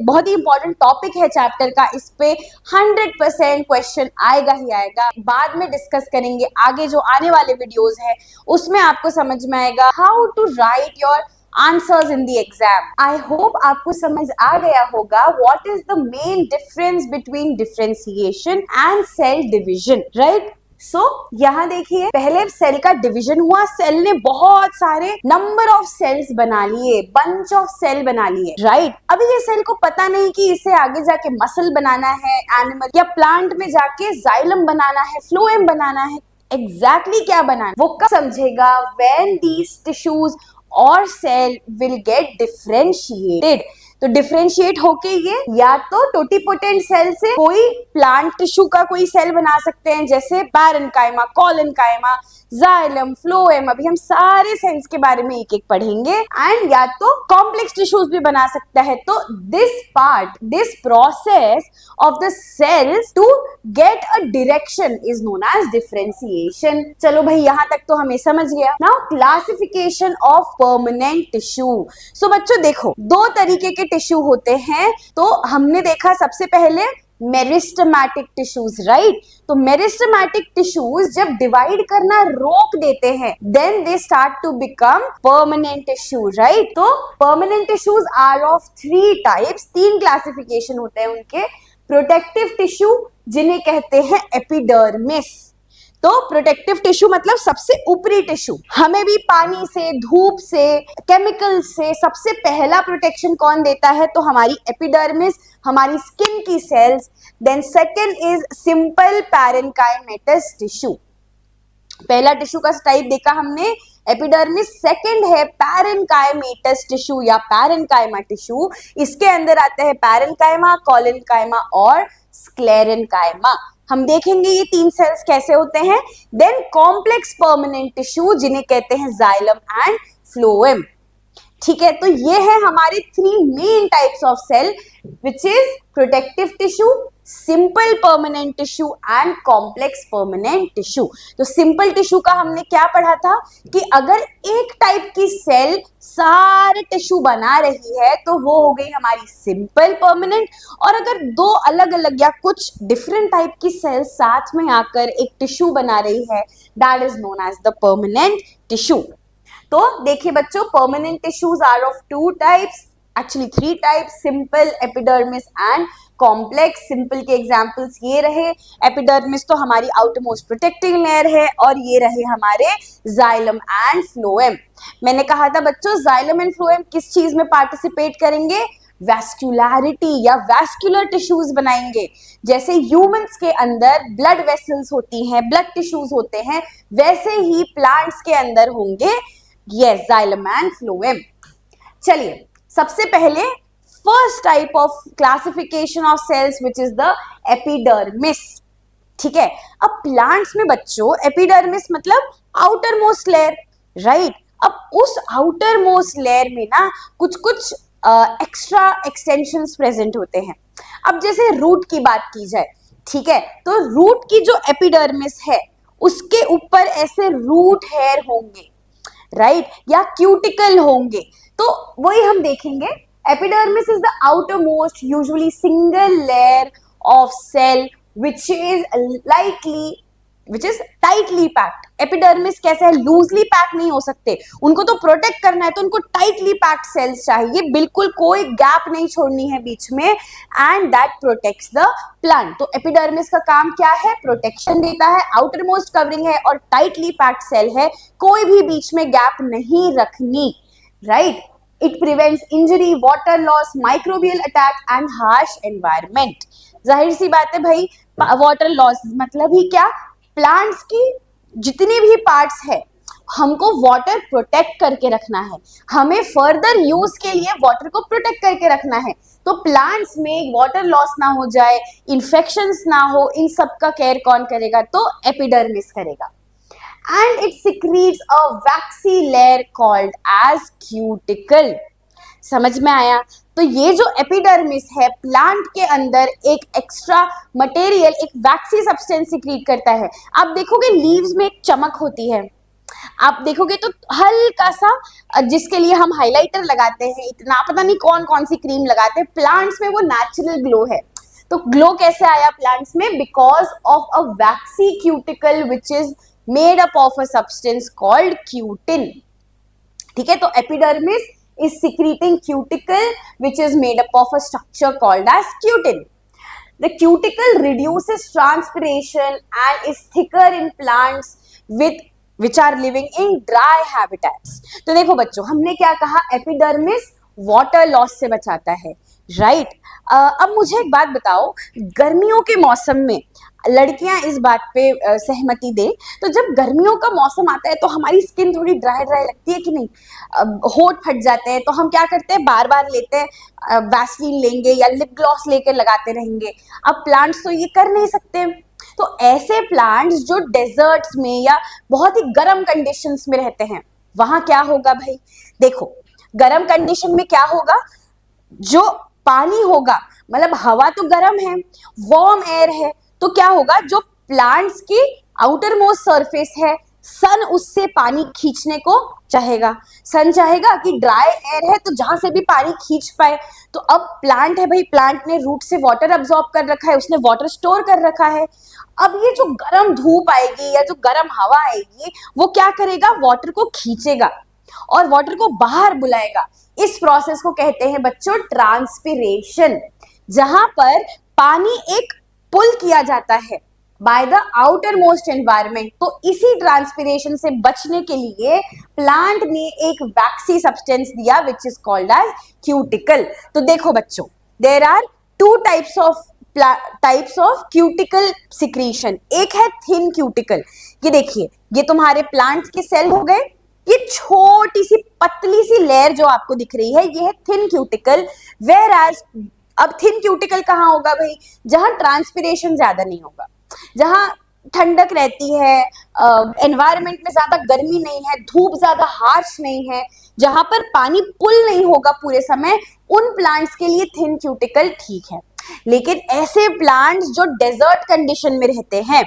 बहुत ही important topic है chapter का, इस पे 100% क्वेश्चन आएगा ही आएगा। बाद में डिस्कस करेंगे, आगे जो आने वाले वीडियोस है उसमें आपको समझ में आएगा how to write your answers in the exam. I hope आपको समझ आ गया होगा what is the main difference between differentiation and cell division, right. So यहाँ देखिए, पहले सेल का डिवीजन हुआ, सेल ने बहुत सारे नंबर ऑफ सेल्स बना लिए, बंच ऑफ सेल बना लिए, राइट। अभी ये सेल को पता नहीं कि इसे आगे जाके मसल बनाना है एनिमल, या प्लांट में जाके जाइलम बनाना है, फ्लोएम बनाना है, एग्जैक्टली क्या बनाना वो कब समझेगा, व्हेन दीज टिश्यूज और सेल विल गेट डिफरेंशिएटेड। तो डिफरेंशिएट होके ये या तो टोटिपोटेंट सेल से कोई प्लांट टिश्यू का कोई सेल बना सकते हैं, जैसे पैरेन्काइमा, कोलेनकाइमा, जाइलम, फ्लोएम, अभी हम सारे सेल्स के बारे में एक एक पढ़ेंगे, एंड या तो कॉम्प्लेक्स टिश्यूज भी बना सकता है। तो this process of the cells to get a direction is known as differentiation. चलो भाई, यहां तक तो हमें समझ गया। Now classification of permanent tissue. So बच्चों देखो, दो तरीके के टिश्यू होते हैं। तो हमने देखा सबसे पहले मेरिस्टेमेटिक टिश्यूज, राइट। तो मेरिस्टेमेटिक टिश्यूज जब डिवाइड करना रोक देते हैं, then they start to become permanent tissue, right. तो permanent tissues are of 3 types, 3 classification होते हैं उनके। प्रोटेक्टिव टिश्यू जिन्हें कहते हैं एपिडर्मिस। तो प्रोटेक्टिव टिश्यू मतलब सबसे ऊपरी टिश्यू, हमें भी पानी से, धूप से, केमिकल से सबसे पहला प्रोटेक्शन कौन देता है, तो हमारी एपिडर्मिस, हमारी स्किन की cells. Then second is simple parenchymatous tissue. पहला टिश्यू का टाइप देखा हमने एपिडर्मिस, सेकेंड है पैरेन्काइमेटस टिश्यू या पैरेन्काइमा टिश्यू। इसके अंदर आते हैं पैरेन्काइमा, कोलेनकाइमा और स्क्लेरेन्काइमा। हम देखेंगे ये 3 सेल्स कैसे होते हैं। देन कॉम्प्लेक्स परमानेंट टिश्यू जिन्हें कहते हैं जाइलम एंड फ्लोएम, ठीक है। तो ये है हमारे 3 main types of cell, which is protective tissue, simple permanent tissue and complex permanent tissue. तो सिंपल टिश्यू का हमने क्या पढ़ा था कि अगर एक टाइप की सेल सारे टिश्यू बना रही है तो वो हो गई हमारी सिंपल परमानेंट, और अगर 2 अलग अलग या कुछ डिफरेंट टाइप की सेल साथ में आकर एक टिश्यू बना रही है, that is known as the permanent tissue. तो देखिए बच्चों, permanent tissues are of 2 types, actually 3 types, simple, epidermis and complex. Simple के एग्जांपल्स ये रहे, एपिडर्मिस तो हमारी आउटरमोस्ट प्रोटेक्टिव लेयर है, और ये रहे हमारे जाइलम एंड फ्लोएम। मैंने कहा था बच्चों, जाइलम एंड फ्लोएम किस चीज में पार्टिसिपेट करेंगे, वैस्कुलैरिटी या वैस्कुलर टिश्यूज बनाएंगे। जैसे ह्यूमंस के अंदर ब्लड वेसल्स होती हैं, ब्लड टिश्यूज होते हैं, वैसे ही प्लांट्स के अंदर होंगे यस जाइलम एंड फ्लोएम। चलिए, सबसे पहले first type of classification of cells which is the epidermis, ठीक है। अब प्लांट्स में बच्चों एपिडर्मिस मतलब आउटर मोस्ट लेयर, राइट। अब उस आउटर मोस्ट लेयर में ना कुछ कुछ एक्स्ट्रा एक्सटेंशंस प्रेजेंट होते हैं। अब जैसे रूट की बात की जाए, ठीक है, तो रूट की जो एपिडर्मिस है उसके ऊपर ऐसे रूट हेयर होंगे, राइट, या क्यूटिकल होंगे। तो वही हम देखेंगे, epidermis is the outer most usually single layer of cell which is tightly packed। Epidermis कैसे है, लूजली पैक नहीं हो सकते, उनको तो प्रोटेक्ट करना है, तो उनको टाइटली पैक्ड सेल्स चाहिए, बिल्कुल कोई गैप नहीं छोड़नी है बीच में, and that protects the plant. तो एपिडर्मिस का काम क्या है, प्रोटेक्शन देता है, आउटर मोस्ट कवरिंग है और टाइटली पैक्ड सेल है, कोई भी बीच में गैप नहीं रखनी, right. It prevents injury, water loss, microbial attack and harsh environment. जाहिर सी बात है भाई, वाटर लॉस मतलब ही क्या, प्लांट्स की जितनी भी पार्ट्स है हमको वाटर प्रोटेक्ट करके रखना है, हमें फर्दर यूज के लिए वाटर को प्रोटेक्ट करके रखना है। तो प्लांट्स में वाटर लॉस ना हो जाए, इन्फेक्शंस ना हो, इन सब का केयर कौन करेगा, तो एपिडर्मिस करेगा। And it secretes a waxy layer called as cuticle. समझ में आया। तो ये जो एपिडर्मिस है प्लांट के अंदर एक एक्स्ट्रा मटेरियल, एक वैक्सी सब्सटेंस सिक्रीट करता है। आप देखोगे लीव्स में एक चमक होती है, आप देखोगे तो हल्का सा, जिसके लिए हम हाइलाइटर लगाते हैं, इतना पता नहीं कौन कौन सी क्रीम लगाते हैं, प्लांट्स में वो नेचुरल ग्लो है। तो ग्लो कैसे आया प्लांट्स में? Because of a vaccine cuticle which is made up of a substance called cutin. ठीक है, तो epidermis is secreting cuticle which is made up of a structure called as cutin. The cuticle reduces transpiration and is thicker in plants with which are living in dry habitats. तो देखो बच्चों, हमने क्या कहा, epidermis water loss से बचाता है, right? अब मुझे एक बात बताओ, गर्मियों के मौसम में लड़कियां इस बात पे सहमति दें, तो जब गर्मियों का मौसम आता है तो हमारी स्किन थोड़ी ड्राई ड्राई लगती है कि नहीं? होठ फट जाते हैं, तो हम क्या करते हैं, बार बार लेते हैं, वैसलीन लेंगे या लिप ग्लॉस लेके लगाते रहेंगे। अब प्लांट्स तो ये कर नहीं सकते, तो ऐसे प्लांट्स जो डेजर्ट्स में या बहुत ही गर्म कंडीशंस में रहते हैं, वहां क्या होगा भाई? देखो, गर्म कंडीशन में क्या होगा, जो पानी होगा, मतलब हवा तो गर्म है, वार्म एयर है, तो क्या होगा, जो प्लांट्स की आउटर मोस्ट सरफेस है, सन उससे पानी खींचने को चाहेगा। सन चाहेगा कि ड्राई एयर है तो जहां से भी पानी खींच पाए। तो अब प्लांट है भाई, प्लांट ने रूट से वाटर अब्सॉर्ब कर रखा है, उसने वाटर स्टोर कर रखा है। अब ये जो गर्म धूप आएगी या जो गर्म हवा आएगी, वो क्या करेगा, वाटर को खींचेगा और वाटर को बाहर बुलाएगा। इस प्रोसेस को कहते हैं बच्चों ट्रांसपिरेशन, जहां पर पानी एक पुल किया जाता है by the outer most environment. तो इसी ट्रांसपिरेशन से बचने के लिए प्लांट ने एक वैक्सी सब्सटेंस दिया which is called as cuticle. तो देखो बच्चों, there are two types of cuticle secretion. एक है थिन क्यूटिकल, ये देखिए, ये तुम्हारे प्लांट्स के सेल हो गए, ये छोटी सी पतली सी लेयर जो आपको दिख रही है, ये है थिन क्यूटिकल। वेयर एज अब थिन क्यूटिकल कहाँ होगा भाई? जहां ट्रांसपिरेशन ज्यादा नहीं होगा, जहां ठंडक रहती है, एनवायरनमेंट में ज्यादा गर्मी नहीं है, धूप ज्यादा हार्श नहीं है, जहां पर पानी पुल नहीं होगा पूरे समय, उन प्लांट्स के लिए थिन क्यूटिकल ठीक है। लेकिन ऐसे प्लांट्स जो डेजर्ट कंडीशन में रहते हैं,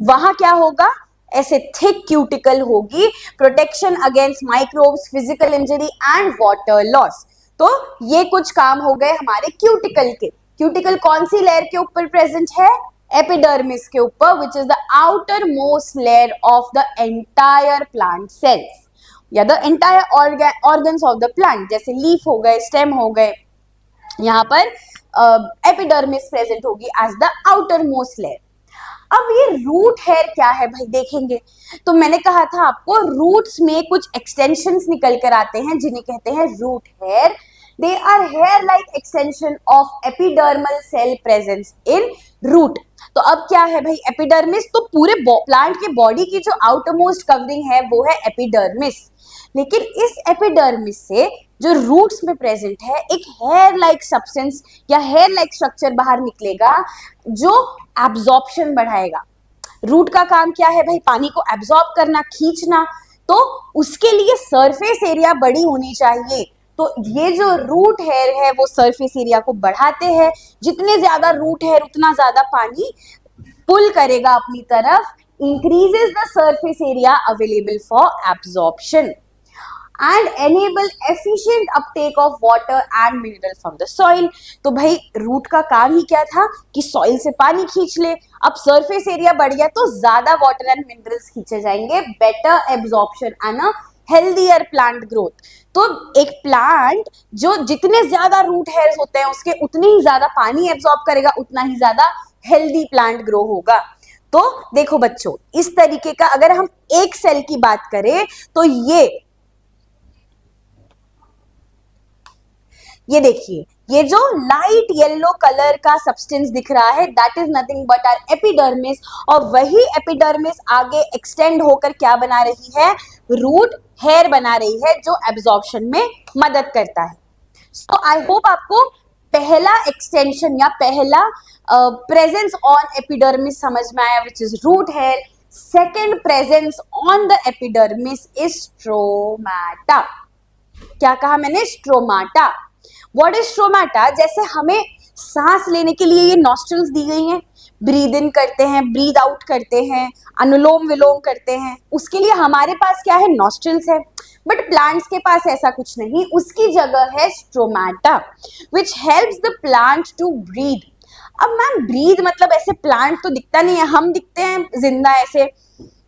वहां क्या होगा, ऐसे थिक क्यूटिकल होगी। Protection against microbes, physical injury and water loss. तो ये कुछ काम हो गए हमारे क्यूटिकल के। क्यूटिकल कौन सी लेयर के ऊपर प्रेजेंट है? एपिडर्मिस के ऊपर, which is the outer most layer of the entire plant cells या the entire organs of the plant, जैसे लीफ हो गए, स्टेम हो गए, यहाँ पर एपिडर्मिस प्रेजेंट होगी as the outer most layer. अब ये रूट हेयर क्या है भाई, देखेंगे तो मैंने कहा था आपको, रूट्स में कुछ एक्सटेंशंस निकल कर आते हैं जिन्हें कहते हैं root hair. They are hair like extension of epidermal cell presence in root. तो अब क्या है भाई, एपिडर्मिस तो पूरे प्लांट के बॉडी की जो आउटर मोस्ट कवरिंग है वो है एपिडर्मिस, लेकिन इस एपिडर्मिस से जो रूट्स में प्रेजेंट है एक हेयर लाइक सब्सटेंस या हेयर लाइक स्ट्रक्चर बाहर निकलेगा जो एब्जॉर्प्शन बढ़ाएगा। रूट का काम क्या है भाई, पानी को एब्जॉर्ब करना, खींचना, तो उसके लिए सरफेस एरिया बड़ी होनी चाहिए। तो ये जो रूट हेयर है वो सरफेस एरिया को बढ़ाते हैं, जितने ज्यादा रूट हेयर उतना ज्यादा पानी पुल करेगा अपनी तरफ, increases the surface area available for absorption and enable efficient uptake of water and mineral from the soil। तो भाई रूट का काम ही क्या था कि सॉइल से पानी खींच ले। अब सरफेस एरिया बढ़ गया तो ज्यादा वाटर एंड मिनरल्स खींचे जाएंगे, better absorption and a healthier plant growth. तो एक प्लांट जो जितने ज्यादा रूट हेयर्स होते हैं उसके उतने ही ज्यादा पानी एब्जॉर्ब करेगा, उतना ही ज्यादा हेल्दी प्लांट ग्रो होगा। तो देखो बच्चों, इस तरीके का अगर हम एक सेल की बात करें तो ये देखिए, ये जो लाइट येलो कलर का सब्सटेंस दिख रहा है that is nothing but our epidermis, और वही एपिडर्मिस आगे एक्सटेंड होकर क्या बना रही है, रूट हेयर बना रही है जो एब्जॉर्प्शन में मदद करता है। सो आई होप आपको पहला एक्सटेंशन या पहला प्रेजेंस ऑन एपिडर्मिस समझ में आया, which is root hair. Second presence on the epidermis is stromata. क्या कहा मैंने, स्ट्रोमाटा। What is स्ट्रोमाटा? जैसे हमें सांस लेने के लिए ये नॉस्ट्रल्स दी गई हैं, ब्रीद इन करते हैं, ब्रीद आउट करते हैं, अनुलोम विलोम करते हैं, उसके लिए हमारे पास क्या है? नॉस्ट्रल्स है। बट प्लांट्स के पास ऐसा कुछ नहीं, उसकी जगह है stromata which helps the plant to breathe. अब मैम ब्रीद मतलब ऐसे प्लांट तो दिखता नहीं है, हम दिखते हैं जिंदा ऐसे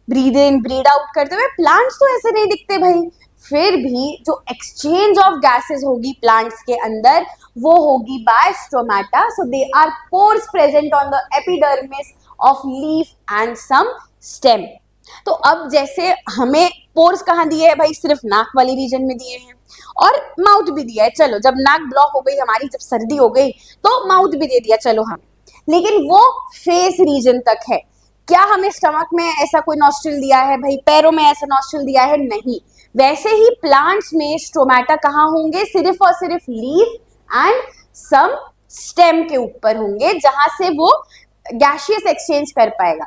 ब्रीद इन ब्रीद आउट करते हुए, प्लांट्स तो ऐसे नहीं दिखते भाई। फिर भी जो एक्सचेंज ऑफ गैसेस होगी प्लांट्स के अंदर वो होगी by stromata. So they are pores present on the epidermis of leaf and some stem. तो अब जैसे हमें पोर्स कहाँ दिए है भाई? सिर्फ नाक वाली रीजन में दिए हैं और माउथ भी दिया है। चलो जब नाक ब्लॉक हो गई हमारी, जब सर्दी हो गई तो माउथ भी दे दिया चलो हमें, लेकिन वो फेस रीजन तक है। क्या हमें स्टमक में ऐसा कोई नॉस्ट्रल दिया है भाई? पैरों में ऐसा नॉस्ट्रल दिया है? नहीं। वैसे ही प्लांट्स में स्ट्रोमाटा कहाँ होंगे? सिर्फ और सिर्फ लीफ एंड सम स्टेम के ऊपर होंगे, जहां से वो गैसियस एक्सचेंज कर पाएगा।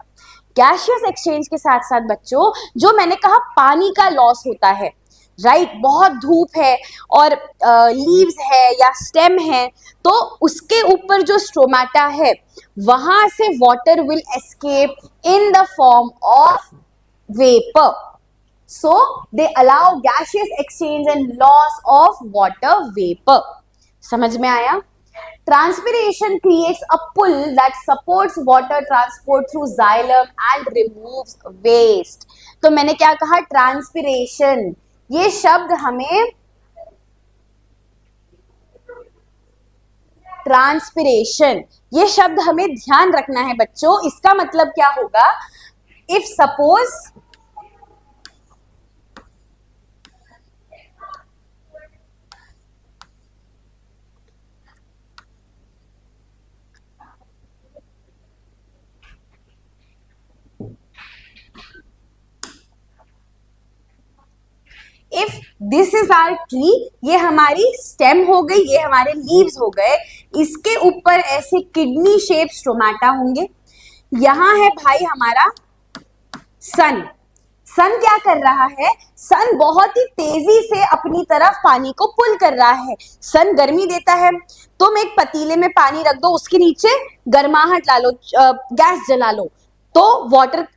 गैसियस एक्सचेंज के साथ साथ बच्चों, जो मैंने कहा पानी का लॉस होता है, राइट, बहुत धूप है और लीव्स है या स्टेम है, तो उसके ऊपर जो स्ट्रोमाटा है वहां से water will escape in the form of vapour. So they allow gaseous exchange and loss of water vapour. समझ में आया? Transpiration creates a pull that supports water transport through xylem and removes waste. तो मैंने क्या कहा? Transpiration, ये शब्द हमें ट्रांसपिरेशन ये शब्द हमें ध्यान रखना है बच्चों। इसका मतलब क्या होगा? If suppose if this is our tree, ये हमारी स्टेम हो गई, ये हमारे लीव्स हो गए, इसके ऊपर ऐसे किडनी शेप स्ट्रोमाटा होंगे। यहां है भाई हमारा सन। सन क्या कर रहा है? सन बहुत ही तेजी से अपनी तरफ पानी को पुल कर रहा है। सन गर्मी देता है, तुम एक पतीले में पानी रख दो, उसके नीचे गर्माहट ला लो, गैस जला लो, तो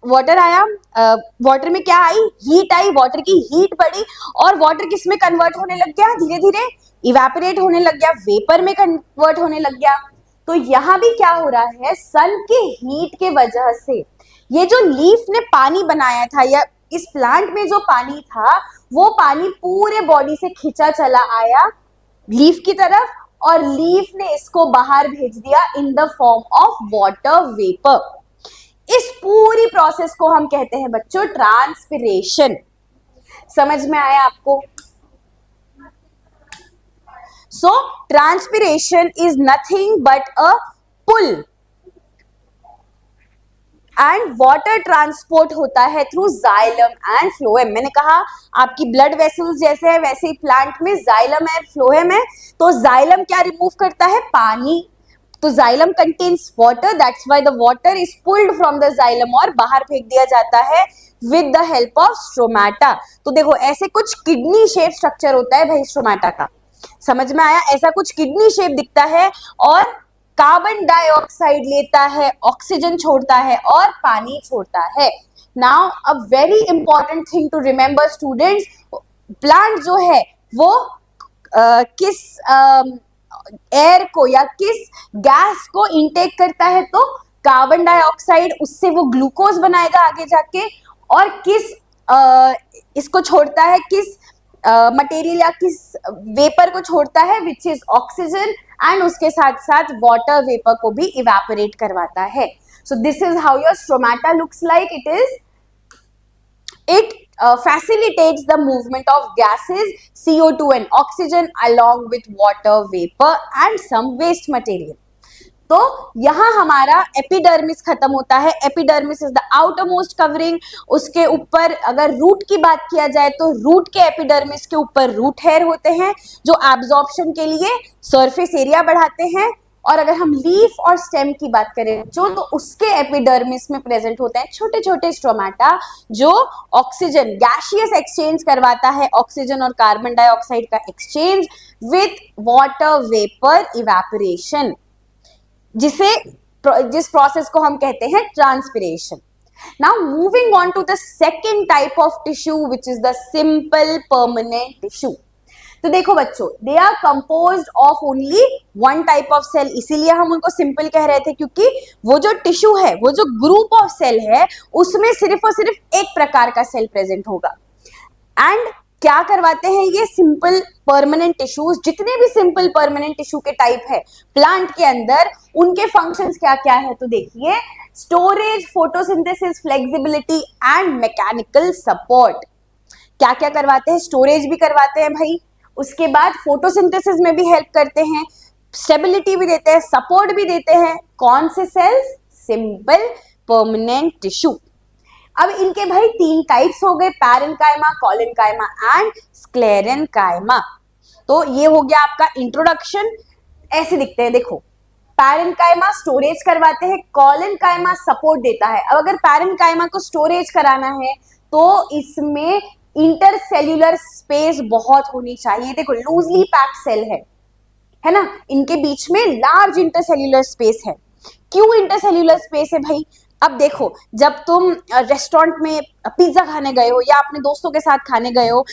वाटर आया, वाटर में क्या आई? हीट आई, वाटर की हीट बढ़ी और वाटर किस में कन्वर्ट होने लग गया? धीरे धीरे इवेपोरेट होने लग गया, वेपर में कन्वर्ट होने लग गया। तो यहाँ भी क्या हो रहा है? सन के हीट के वजह से ये जो लीफ ने पानी बनाया था, या इस प्लांट में जो पानी था, वो पानी पूरे बॉडी से खींचा चला आया लीफ की तरफ और लीफ ने इसको बाहर भेज दिया in the form of water vapour. इस पूरी प्रोसेस को हम कहते हैं बच्चों ट्रांसपिरेशन। समझ में आया आपको? So transpiration is nothing but a pull and water transport होता है थ्रू जाइलम एंड फ्लोएम। मैंने कहा आपकी ब्लड वेसल्स जैसे है वैसे ही प्लांट में जाइलम है, फ्लोएम है। तो जाइलम क्या रिमूव करता है? पानी। तो xylem contains water, that's why the water is pulled from the xylem और बाहर फेंक दिया जाता है विद द हेल्प ऑफ स्ट्रोमाटा। तो देखो ऐसे कुछ किडनी शेप स्ट्रक्चर होता है भाई स्ट्रोमाटा का। समझ में आया? ऐसा कुछ किडनी शेप दिखता है और कार्बन डाइऑक्साइड लेता है, ऑक्सीजन छोड़ता है और पानी छोड़ता है। Now a very important thing to remember students, plant जो है वो किस एयर को या किस गैस को इनटेक करता है? तो कार्बन डाइऑक्साइड, उससे वो ग्लूकोज बनाएगा आगे जाके, और किस इसको छोड़ता है, किस मटेरियल या किस वेपर को छोड़ता है? विच इज ऑक्सीजन, एंड उसके साथ साथ वाटर वेपर को भी इवेपोरेट करवाता है। So this is how your stromata looks like. it facilitates the movement of gases CO2 and oxygen along with water vapor and some waste material. तो यहां हमारा एपिडर्मिस खत्म होता है। Epidermis is the outer most covering. उसके ऊपर अगर root की बात किया जाए तो रूट के एपिडर्मिस के ऊपर रूट हेयर होते हैं जो एब्जॉर्प्शन के लिए सरफेस एरिया बढ़ाते हैं। और अगर हम लीफ और स्टेम की बात करें जो, तो उसके एपिडर्मिस में प्रेजेंट होते हैं छोटे छोटे स्ट्रोमाटा जो ऑक्सीजन गैसियस एक्सचेंज करवाता है, ऑक्सीजन और कार्बन डाइऑक्साइड का exchange with water vapour evaporation, जिस प्रोसेस को हम कहते हैं transpiration. Now moving on to the second type of tissue which is the simple permanent tissue. तो देखो बच्चों, they are composed of only one type of cell, इसीलिए हम उनको सिंपल कह रहे थे क्योंकि वो जो टिश्यू है, वो जो ग्रुप ऑफ सेल है, उसमें सिर्फ और सिर्फ एक प्रकार का सेल प्रेजेंट होगा। एंड क्या करवाते हैं ये सिंपल परमानेंट टिश्यूज, जितने भी सिंपल परमानेंट टिश्यू के टाइप है प्लांट के अंदर, उनके फंक्शंस क्या क्या है, तो देखिए, storage, photosynthesis, flexibility and mechanical support. क्या क्या करवाते हैं? स्टोरेज भी करवाते हैं भाई, उसके बाद फोटोसिंथेसिस में भी हेल्प करते हैं, स्टेबिलिटी भी देते हैं, सपोर्ट भी देते हैं। कौन से सेल्स? Simple permanent tissue. अब इनके भाई तीन टाइप्स हो गए, पैरेन्काइमा, कोलेनकाइमा एंड स्क्लेरेन्काइमा। तो ये हो गया आपका इंट्रोडक्शन। ऐसे दिखते हैं, देखो, पैरेन्काइमा स्टोरेज करवाते हैं, कोलेनकाइमा सपोर्ट देता है। अब अगर पैरेन्काइमा को स्टोरेज कराना है तो इसमें इंटरसेल्यूलर स्पेस बहुत होनी चाहिए। देखो, लूजली पैक्ड सेल है ना, इनके बीच में लार्ज इंटरसेल्यूलर स्पेस है। क्यों इंटरसेल्यूलर स्पेस है भाई? अब देखो, जब तुम रेस्टोरेंट में पिज्जा खाने गए हो या अपने दोस्तों के साथ खाने गए हो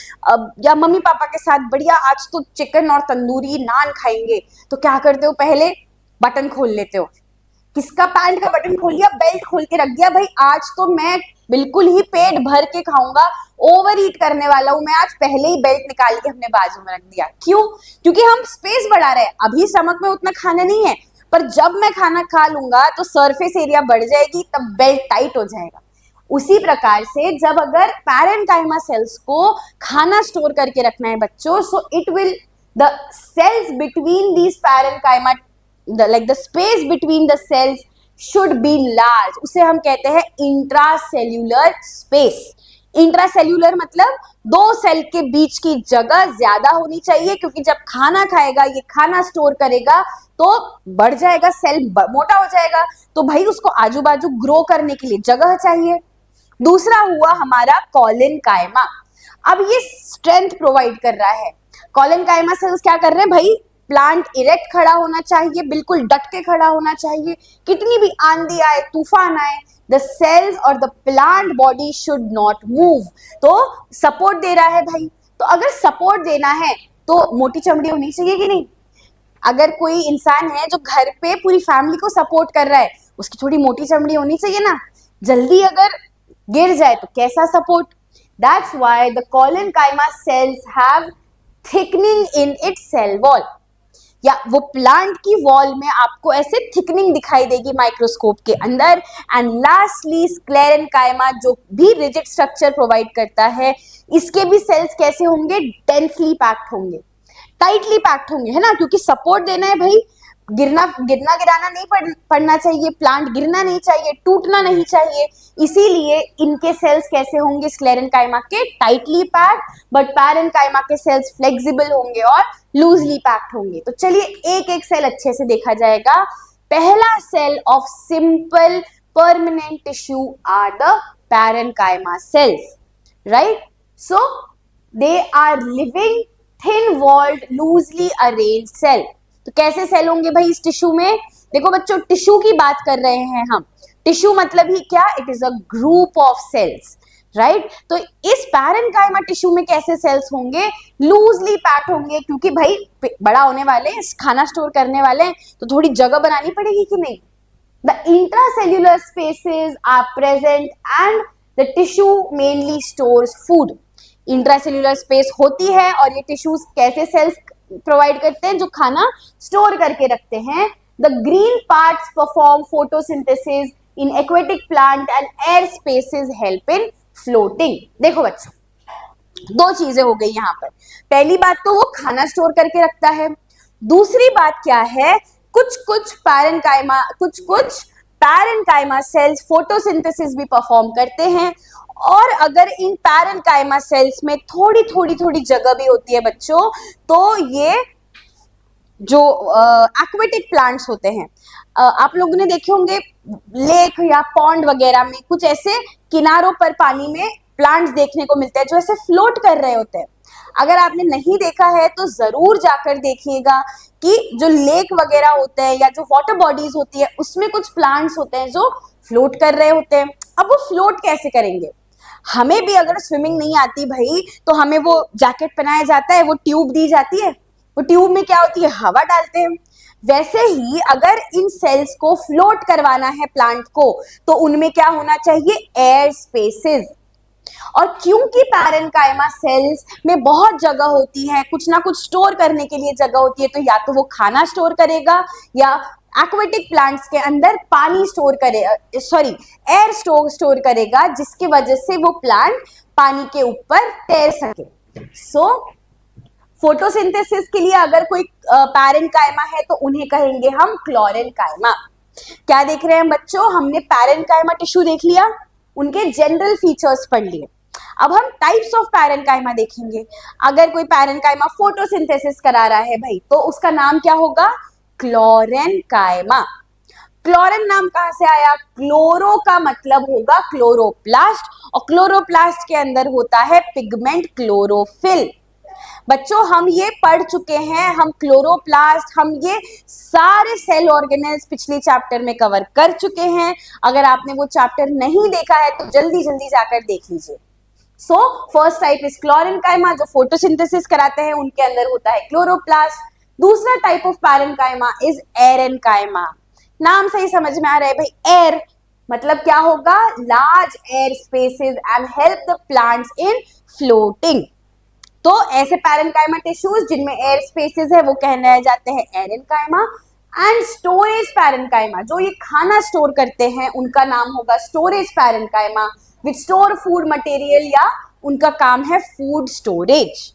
या मम्मी पापा के साथ, बढ़िया आज तो चिकन और तंदूरी नान खाएंगे, तो क्या करते हो? पहले बटन खोल लेते हो। किसका? पैंट का बटन खोल लिया, बेल्ट खोल के रख दिया, भाई आज तो मैं बिल्कुल ही पेट भर के खाऊंगा, ओवर ईट करने वाला हूं मैं आज, पहले ही बेल्ट निकाल के हमने बाजू में रख दिया। क्यों? क्योंकि हम स्पेस बढ़ा रहे हैं। अभी स्टमक में उतना खाना नहीं है, पर जब मैं खाना खा लूंगा तो सरफेस एरिया बढ़ जाएगी, तब बेल्ट टाइट हो जाएगा। उसी प्रकार से जब अगर पैरेन्काइमा सेल्स को खाना स्टोर करके रखना है बच्चों, so it will, the cells between these parenchyma, like the space between the cells should be large, उसे हम कहते हैं इंट्रासेल्यूलर स्पेस। इंट्रासेल्यूलर मतलब दो सेल के बीच की जगह ज्यादा होनी चाहिए, क्योंकि जब खाना खाएगा, ये खाना स्टोर करेगा तो बढ़ जाएगा, सेल मोटा हो जाएगा, तो भाई उसको आजू बाजू ग्रो करने के लिए जगह चाहिए। दूसरा हुआ हमारा कोलेनकाइमा। अब ये स्ट्रेंथ प्रोवाइड कर रहा है। कोलेनकाइमा सेल्स क्या कर रहे हैं भाई? प्लांट इरेक्ट खड़ा होना चाहिए, बिल्कुल डट के खड़ा होना चाहिए, कितनी भी आंधी आए, तूफान आए, द सेल्स और the plant body should not move. तो सपोर्ट दे रहा है भाई। तो अगर सपोर्ट देना है तो मोटी चमड़ी होनी चाहिए कि नहीं? अगर कोई इंसान है जो घर पे पूरी फैमिली को सपोर्ट कर रहा है, उसकी थोड़ी मोटी चमड़ी होनी चाहिए ना, जल्दी अगर गिर जाए तो कैसा support. That's why the collenchyma cells have thickening in its cell wall, या वो प्लांट की वॉल में आपको ऐसे थिकनिंग दिखाई देगी माइक्रोस्कोप के अंदर। एंड लास्टली स्क्लेरेन्काइमा, जो भी रिजिड स्ट्रक्चर प्रोवाइड करता है, इसके भी सेल्स कैसे होंगे? डेंसली पैक्ड होंगे, टाइटली पैक्ड होंगे, है ना, क्योंकि सपोर्ट देना है भाई। गिराना नहीं पड़ना चाहिए, प्लांट गिरना नहीं चाहिए, टूटना नहीं चाहिए, इसीलिए इनके सेल्स कैसे होंगे? स्क्लेरेन्काइमा के टाइटली पैक्ड, बट पैरेन्काइमा के सेल्स फ्लेक्सिबल होंगे और लूजली पैक्ड होंगे। तो चलिए एक एक सेल अच्छे से देखा जाएगा। पहला cell of simple permanent tissue are the parenchyma cells, right? So they are living thin walled loosely arranged cell. तो कैसे सेल होंगे भाई इस टिश्यू में? देखो बच्चों, टिश्यू की बात कर रहे हैं हम। टिश्यू मतलब ही क्या? It is a group of cells, right? तो इस पैरेन्काइमा टिश्यू में कैसे सेल्स होंगे? लूजली पैक्ड होंगे, क्योंकि भाई बड़ा होने वाले हैं, खाना स्टोर करने वाले हैं, तो थोड़ी जगह बनानी पड़ेगी कि नहीं? The intracellular spaces are present and the tissue mainly stores food. Intracellular space होती है और ये टिश्यूज कैसे सेल्स प्रोवाइड करते हैं? जो खाना स्टोर करके रखते हैं। The green parts perform photosynthesis in aquatic plant and air spaces help in floating. देखो बच्चों, दो चीजें हो गई यहाँ पर। पहली बात तो वो खाना स्टोर करके रखता है। दूसरी बात क्या है? कुछ पैरेन्काइमा सेल्स फोटोसिंथेसिस भी परफॉर्म करते हैं, और अगर इन पैरेन्काइमा सेल्स में थोड़ी जगह भी होती है बच्चों, तो ये जो एक्वेटिक प्लांट्स होते हैं, आप लोगों ने देखे होंगे लेक या पॉन्ड वगैरह में कुछ ऐसे किनारों पर पानी में प्लांट्स देखने को मिलते हैं जो ऐसे फ्लोट कर रहे होते हैं। अगर आपने नहीं देखा है तो जरूर जाकर देखिएगा कि जो लेक वगैरह होते हैं या जो वाटर बॉडीज होती है उसमें कुछ प्लांट्स होते हैं जो फ्लोट कर रहे होते हैं। अब वो फ्लोट कैसे करेंगे? हमें भी अगर स्विमिंग नहीं आती भाई तो हमें वो जैकेट पहनाया जाता है, वो ट्यूब दी जाती है, वो ट्यूब में क्या होती है, हवा डालते हैं। वैसे ही अगर इन सेल्स को फ्लोट करवाना है प्लांट को तो उनमें क्या होना चाहिए, एयर स्पेसेस। और क्योंकि पैरेन्काइमा सेल्स में बहुत जगह होती है, कुछ ना कुछ स्टोर करने के लिए जगह होती है, तो या तो वो खाना स्टोर करेगा या एक्वेटिक प्लांट्स के अंदर पानी स्टोर करेगा, सॉरी एयर स्टोर करेगा, जिसकी वजह से वो प्लांट पानी के ऊपर तैर सके। सो फोटोसिंथेसिस के लिए अगर कोई पैरेन्काइमा है तो उन्हें कहेंगे हम क्लोरेन्काइमा। क्या देख रहे हैं बच्चों, हमने पैरेन्काइमा टिश्यू देख लिया, उनके जनरल फीचर्स पढ़ लिए। अब हम टाइप्स ऑफ पैरेन्काइमा देखेंगे। अगर कोई पैरेन्काइमा फोटोसिंथेसिस करा रहा है भाई तो उसका नाम क्या होगा, क्लोरेन्काइमा। क्लोरेन नाम कहां से आया, क्लोरो का मतलब होगा क्लोरोप्लास्ट, और क्लोरोप्लास्ट के अंदर होता है पिगमेंट क्लोरोफिल। बच्चों हम ये पढ़ चुके हैं, हम क्लोरोप्लास्ट, हम ये सारे सेल ऑर्गेनेल्स पिछले चैप्टर में कवर कर चुके हैं। अगर आपने वो चैप्टर नहीं देखा है तो जल्दी जल्दी जाकर देख लीजिए। सो फर्स्ट टाइप इज क्लोरेन्काइमा, जो फोटोसिंथेसिस कराते हैं, उनके अंदर होता है क्लोरोप्लास्ट। दूसरा टाइप ऑफ पैरेन्काइमा इज एरेन्काइमा। नाम से ही समझ में आ रहा है भाई, एयर मतलब क्या होगा, large air spaces and help the plants in floating. तो ऐसे पैरेन्काइमा टिश्यूज जिनमें एयर स्पेसेस है वो कहने जाते हैं एरेन्काइमा। एंड स्टोरेज पैरेन्काइमा, जो ये खाना स्टोर करते हैं, उनका नाम होगा स्टोरेज पैरेन्काइमा, विच स्टोर फूड मटेरियल, या उनका काम है फूड स्टोरेज।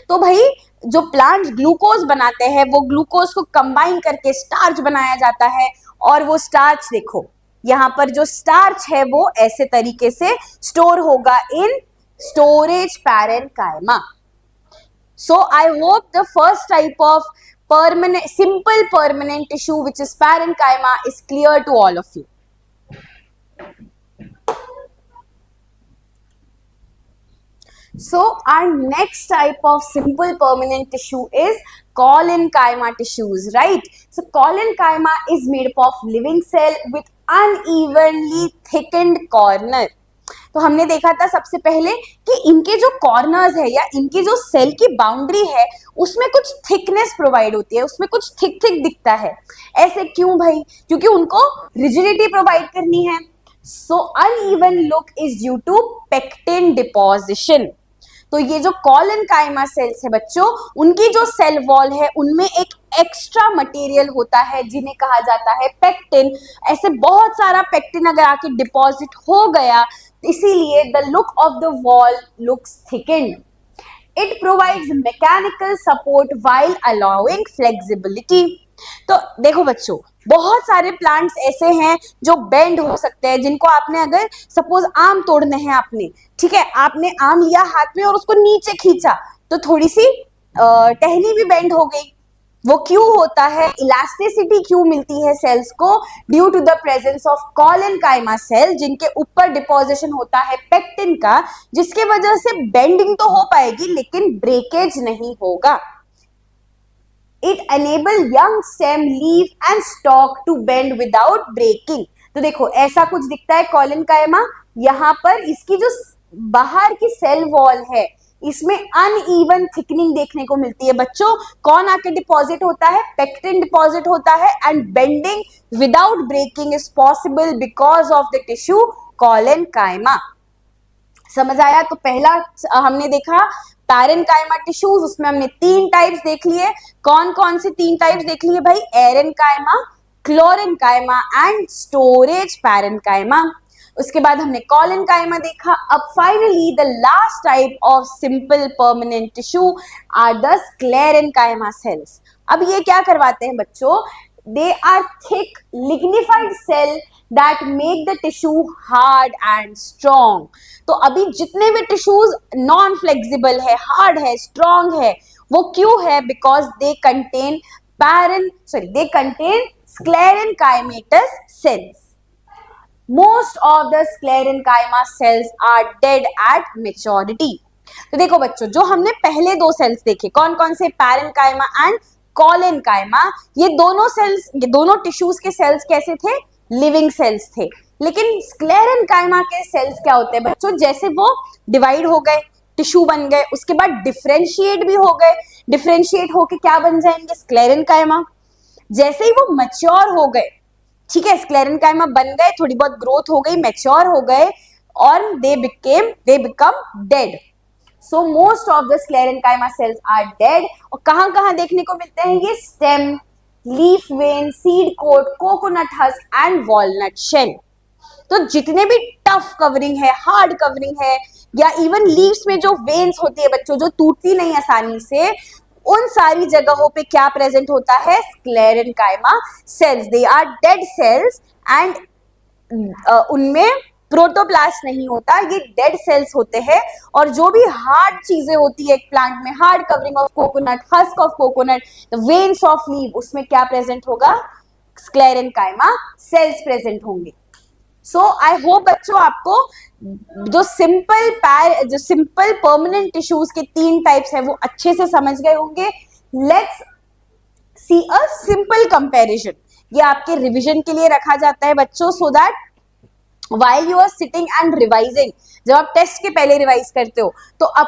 तो भाई जो प्लांट्स ग्लूकोज बनाते हैं वो ग्लूकोज को कंबाइन करके स्टार्च बनाया जाता है, और वो स्टार्च देखो यहाँ पर जो स्टार्च है वो ऐसे तरीके से स्टोर होगा इन storage parenchyma. So I hope the first type of simple permanent tissue, which is parenchyma, is clear to all of you. So our next type of simple permanent tissue is collenchyma tissues, right? So collenchyma is made up of living cell with unevenly thickened corner. तो हमने देखा था सबसे पहले कि इनके जो corners है या इनकी जो सेल की बाउंड्री है उसमें कुछ थिकनेस प्रोवाइड होती है, उसमें कुछ थिक थिक दिखता है। ऐसे क्यों भाई, क्योंकि उनको रिजिडिटी प्रोवाइड करनी है। So uneven look is due to pectin deposition. तो ये जो कॉलेनकाइमा सेल्स है बच्चों, उनकी जो सेल वॉल है उनमें एक एक्स्ट्रा मटेरियल होता है जिन्हें कहा जाता है पेक्टिन। ऐसे बहुत सारा पेक्टिन अगर आके डिपॉजिट हो गया, इसीलिए the look of the wall looks thickened. It provides mechanical support while allowing flexibility. तो देखो बच्चों, बहुत सारे प्लांट्स ऐसे हैं जो बेंड हो सकते हैं, जिनको आपने अगर सपोज आम तोड़ने हैं आपने, ठीक है, आपने आम लिया हाथ में और उसको नीचे खींचा तो थोड़ी सी टहनी भी बेंड हो गई। वो क्यों होता है, इलास्टिसिटी क्यों मिलती है सेल्स को, due to the presence of collenchyma cell, जिनके ऊपर डिपोजिशन होता है पेक्टिन का, जिसके वजह से बेंडिंग तो हो पाएगी लेकिन ब्रेकेज नहीं होगा। It enable young stem, leaf and stalk to bend without breaking। तो देखो ऐसा कुछ दिखता है कॉलेनकाइमा। यहाँ पर इसकी जो बाहर की सेल वॉल है इसमें अनइवन थिकनिंग देखने को मिलती है बच्चों। कौन आके डिपॉजिट होता है, पेक्टिन डिपॉजिट होता है, and bending without breaking is possible because of the tissue collenchyma. समझ आया? तो पहला हमने देखा पैरेन्काइमा टिश्यूज, उसमें हमने 3 टाइप्स देख लिए। कौन कौन से 3 टाइप्स देख लिए भाई, aerenchyma, chlorenchyma and storage parenchyma. उसके बाद हमने कॉलेनकाइमा देखा। अब finally the last type of simple permanent tissue are the sclerenchyma cells. अब ये क्या करवाते हैं बच्चों, they are thick lignified cell that make the tissue hard and strong। तो अभी जितने भी टिश्यूज नॉन फ्लेक्सिबल है, हार्ड है, स्ट्रॉन्ग है, वो क्यों है, because they contain they contain sclerenchymatous cells. Most of the sclerenchyma cells are dead at maturity. तो देखो बच्चों, जो हमने पहले दो सेल्स देखे, कौन कौन से, पैरेन्काइमा एंड कॉलेनकाइमा, ये दोनों सेल्स, ये दोनों टिश्यूज के सेल्स कैसे थे, लिविंग सेल्स थे। लेकिन स्क्लेरेन्काइमा के सेल्स क्या होते हैं बच्चों, जैसे वो डिवाइड हो गए, टिश्यू बन गए, उसके बाद डिफरेंशिएट भी हो गए, डिफरेंशिएट होके क्या बन जाएंगे, स्क्लेरेन्काइमा। जैसे ही वो मैच्योर हो गए, ठीक है, स्क्लेरेन्काइमा बन गए, थोड़ी बहुत ग्रोथ हो गई, मैच्योर हो गए, और they become dead. So most of the sclerenchyma cells are dead. और कहां कहां देखने को मिलते हैं ये, stem, leaf vein, seed coat, coconut husk and walnut shell. तो जितने भी टफ कवरिंग है, हार्ड कवरिंग है, या इवन लीव्स में जो वेन्स होती है बच्चों, जो टूटती नहीं आसानी से, उन सारी जगहों पे क्या प्रेजेंट होता है, sclerenchyma cells. They are dead cells and उनमें प्रोटोप्लास्ट नहीं होता, ये डेड सेल्स होते हैं। और जो भी हार्ड चीजें होती है एक प्लांट में, hard covering of coconut, husk of coconut, veins of leave, उसमें क्या प्रेजेंट होगा, स्क्लेरेन्काइमा सेल्स प्रेजेंट होंगे। सो आई होप बच्चों आपको जो सिंपल परमानेंट टिश्यूज के तीन टाइप्स है वो अच्छे से समझ गए होंगे। Let's see a simple comparison. ये आपके रिवीजन के लिए रखा जाता है बच्चों, so that while you are sitting and revising, जब आप टेस्ट के पहले रिवाइज करते हो तो अब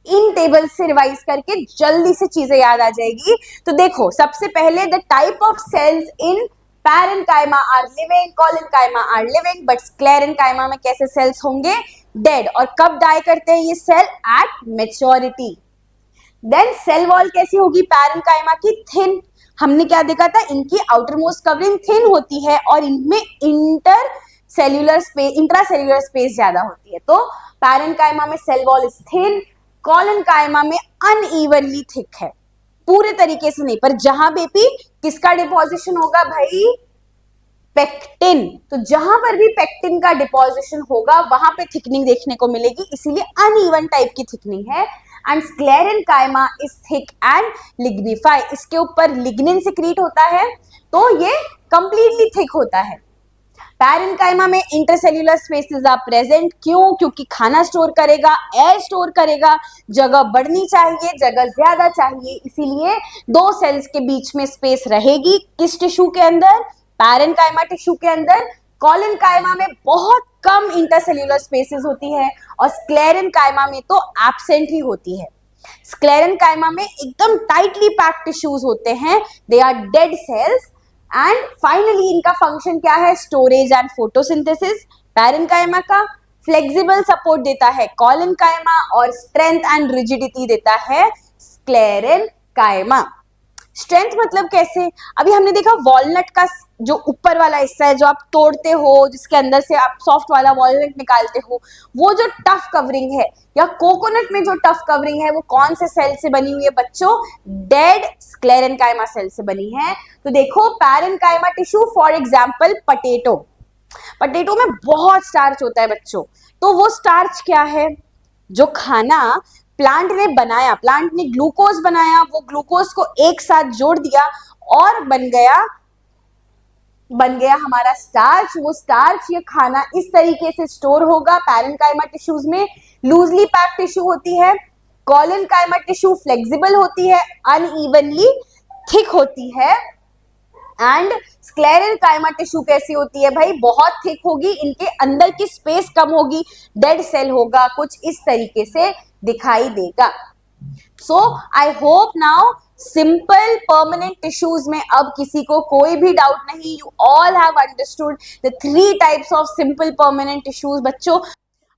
इन टेबल से रिवाइज करके जल्दी से चीजें याद आ जाएगी। तो देखो, सबसे पहले the type of cells in parenchyma are living, collenchyma are living, but sclerenchyma में कैसे सेल्स होंगे, डेड। और कब डाई करते हैं ये cell, at maturity. Then cell wall कैसी होगी पैरेन्काइमा की, थिन। हमने क्या देखा था, इनकी आउटर मोस्ट कवरिंग थिन होती है और इनमें इंट्रासेल्यूलर स्पेस ज्यादा होती है। तो पैरेन्काइमा में cell wall is thin, collenchyma में अनइवनली थिक है, पूरे तरीके से नहीं, पर जहां भी किसका डिपोजिशन होगा भाई, पेक्टिन। तो जहां पर भी पेक्टिन का डिपोजिशन होगा वहां पे थिकनिंग देखने को मिलेगी, इसीलिए अनइवन टाइप की थिकनिंग है। And sclerenchyma is thick and lignify, इसके ऊपर लिग्निन सिक्रीट होता है, तो ये कंप्लीटली थिक होता है। पैरेन्काइमा में इंटरसेल्यूलर स्पेसेस आर प्रेजेंट, क्यों, क्योंकि खाना स्टोर करेगा, एयर स्टोर करेगा, जगह बढ़नी चाहिए, जगह ज्यादा चाहिए, इसीलिए दो सेल्स के बीच में स्पेस रहेगी। किस टिश्यू के अंदर, पैरेन्काइमा टिश्यू के अंदर। कॉलेनकाइमा में बहुत कम इंटरसेल्यूलर स्पेसेस होती है और स्क्लेरेन्काइमा में तो एब्सेंट ही होती है। स्क्लेरेन्काइमा में एकदम टाइटली पैक्ड टिश्यूज होते हैं, they are dead cells. And finally इनका फंक्शन क्या है, स्टोरेज एंड फोटोसिंथेसिस पैरेन्काइमा का, फ्लेक्सिबल सपोर्ट देता है कॉलेनकाइमा, और स्ट्रेंथ एंड रिजिडिटी देता है स्क्लेरेन्काइमा। स्ट्रेंथ मतलब कैसे, अभी हमने देखा वॉलनट का जो ऊपर वाला हिस्सा है जो आप तोड़ते हो, जिसके अंदर से आप सॉफ्ट वाला वॉलनट निकालते हो, वो जो टफ कवरिंग है, या कोकोनट में जो टफ कवरिंग है, वो कौन से सेल से बनी हुई है बच्चों, डेड स्क्लेरेन्काइमा सेल से बनी है। तो देखो parenchyma tissue, for example potato, potato में बहुत स्टार्च होता है बच्चों। तो वो स्टार्च क्या है, जो खाना प्लांट ने बनाया, प्लांट ने ग्लूकोज बनाया, वो ग्लूकोज को एक साथ जोड़ दिया और बन गया हमारा स्टार्च। वो स्टार्च, ये खाना इस तरीके से स्टोर होगा पैरेन्काइमा टिश्यूज में, लूजली पैक्ड टिश्यू होती है। कॉलेनकाइमा टिश्यू फ्लेक्सिबल होती है, अनइवनली थिक होती है। एंड स्क्लेरेन्काइमा टिश्यू कैसी होती है भाई, बहुत थिक होगी, इनके अंदर की स्पेस कम होगी, डेड सेल होगा, कुछ इस तरीके से दिखाई देगा। So I hope now simple permanent tissues में अब किसी को कोई भी डाउट नहीं, you all have understood the 3 types of simple permanent tissues. बच्चों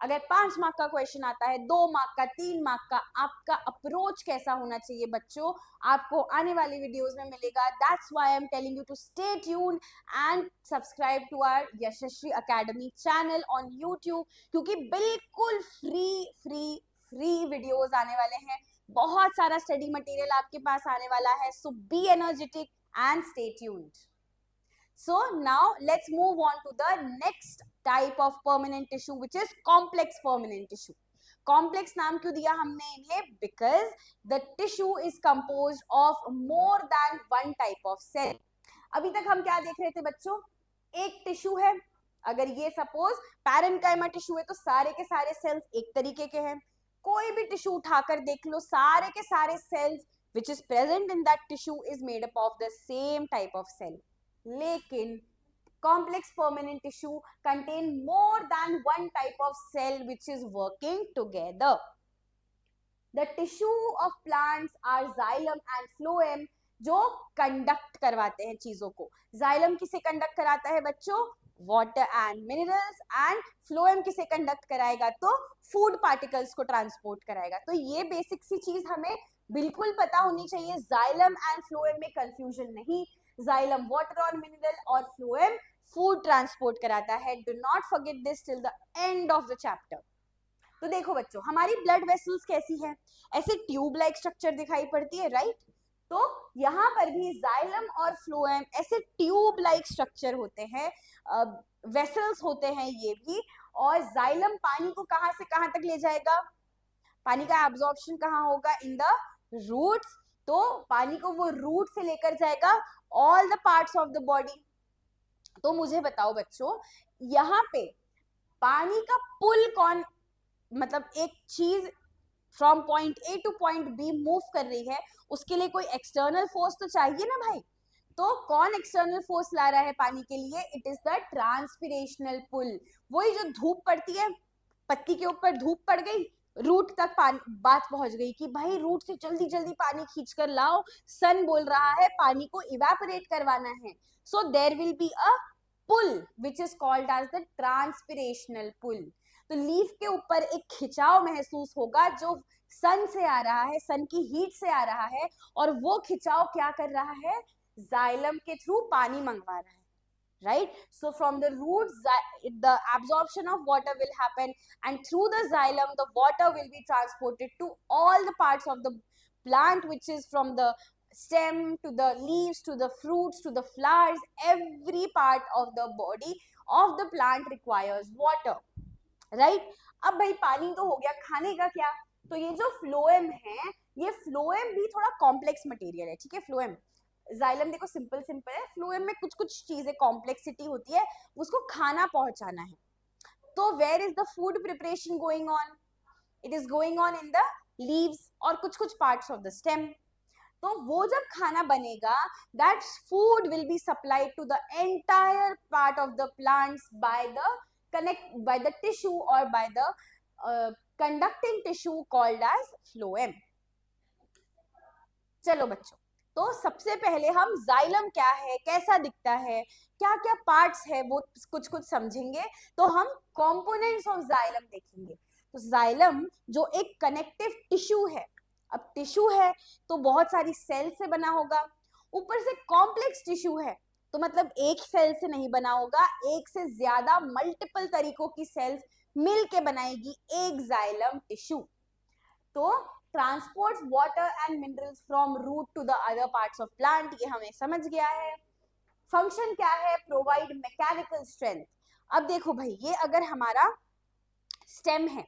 अगर 5 मार्क का क्वेश्चन आता है, 2 मार्क का, 3 मार्क का, आपका अप्रोच कैसा होना चाहिए बच्चों, आपको आने वाली वीडियोस में मिलेगा। That's why I am telling you to stay tuned and subscribe to our Yashasvi academy channel on YouTube, क्योंकि बिल्कुल फ्री वीडियोस आने वाले हैं, बहुत सारा स्टडी मटेरियल आपके पास आने वाला है। So be energetic and stay tuned. So now let's move on to the next type of permanent tissue, which is complex permanent tissue. Complex नाम क्यों दिया हमने इन्हें? Because the tissue is composed of more than one type of cell. अभी तक हम क्या देख रहे थे बच्चों? एक टिश्यू है, अगर ये सपोज पैरेन्काइमा टिश्यू है तो सारे के सारे सेल्स एक तरीके के हैं। कोई भी टिश्यू उठाकर देख लो, सारे के सारे sales which is present in that tissue is made up of the same type of cell. लेकिन complex permanent tissue contain more than one type of cell which is working together. The tissue of plants are xylem and phloem जो conduct करवाते हैं चीजों को। Xylem किसे conduct कराता है बच्चों? Water and minerals. And phloem किसे कंडक्ट कराएगा? तो फूड पार्टिकल्स को ट्रांसपोर्ट कराएगा। तो ये बेसिक सी चीज हमें बिल्कुल पता होनी चाहिए। जाइलम एंड फ्लोएम में कंफ्यूजन नहीं। जाइलम वाटर और मिनरल और फ्लोएम फूड ट्रांसपोर्ट कराता है। Do not forget this till the end of the chapter. तो देखो बच्चों, हमारी ब्लड वेसल्स कैसी है? ऐसे ट्यूब लाइक स्ट्रक्चर दिखाई पड़ती है, राइट? तो यहाँ पर भी जाइलम और फ्लोएम ऐसे ट्यूब लाइक स्ट्रक्चर होते हैं, वेसल्स होते हैं ये भी। और जाइलम पानी को कहाँ से कहाँ तक ले जाएगा? पानी का एब्जॉर्प्शन कहाँ होगा? In the roots. तो पानी को वो रूट से लेकर जाएगा all the parts of the body. तो मुझे बताओ बच्चों, यहाँ पे पानी का पुल कौन, मतलब एक चीज from point A to point B move कर रही है, उसके लिए कोई एक्सटर्नल फोर्स तो चाहिए ना भाई। तो कौन एक्सटर्नल फोर्स ला रहा है पानी के लिए? इट इज द ट्रांसपिरेशनल पुल। वही जो धूप पड़ती है, पत्ती के ऊपर धूप पड़ गई, रूट तक बात पहुंच गई कि भाई रूट से जल्दी जल्दी पानी खींच कर लाओ, सन बोल रहा है पानी को इवेपोरेट करवाना है। So there will be a pull which is called as the transpirational pull. तो लीफ के ऊपर एक खिंचाव महसूस होगा जो सन से आ रहा है, सन की हीट से आ रहा है, और वो खिंचाव क्या कर रहा है? जाइलम के थ्रू पानी मंगवा रहा है, right? So from the roots, the absorption of water will happen, and through the xylem, the water will be transported to all the parts of the plant, which is from the stem to the leaves to the fruits to the flowers. Every part of the body of the plant requires water, right? अब भाई पानी तो हो गया, खाने का क्या? तो ये जो फ्लोएम है, ये फ्लोएम भी थोड़ा कॉम्प्लेक्स मटेरियल है, ठीक है? फ्लोएम, जाइलम देखो सिंपल सिंपल है, फ्लोएम में कुछ कुछ चीजें कॉम्प्लेक्सिटी होती है, उसको खाना पहुंचाना है। तो where is the food preparation going on? It is going on in the leaves और कुछ कुछ पार्ट्स ऑफ द स्टेम। तो वो जब खाना बनेगा, that food will be supplied to the entire part of the plants by the tissue और by the conducting tissue called as phloem. चलो बच्चों, तो सबसे पहले हम जाइलम क्या है, कैसा दिखता है, क्या क्या पार्ट्स है, वो कुछ कुछ समझेंगे। तो हम कंपोनेंट्स ऑफ जाइलम देखेंगे। तो जाइलम जो एक कनेक्टिव टिश्यू है, अब टिश्यू है तो बहुत सारी सेल से बना होगा, ऊपर से कॉम्प्लेक्स टिश्यू है तो मतलब एक सेल से नहीं बना होगा, एक से ज्यादा मल्टीपल तरीकों की सेल्स मिलके बनाएगी एक जाइलम टिश्यू। तो transports water and minerals from root to the other parts of plant, ये हमें समझ गया है। फंक्शन क्या है? Provide mechanical strength. अब देखो भाई, ये अगर हमारा स्टेम है,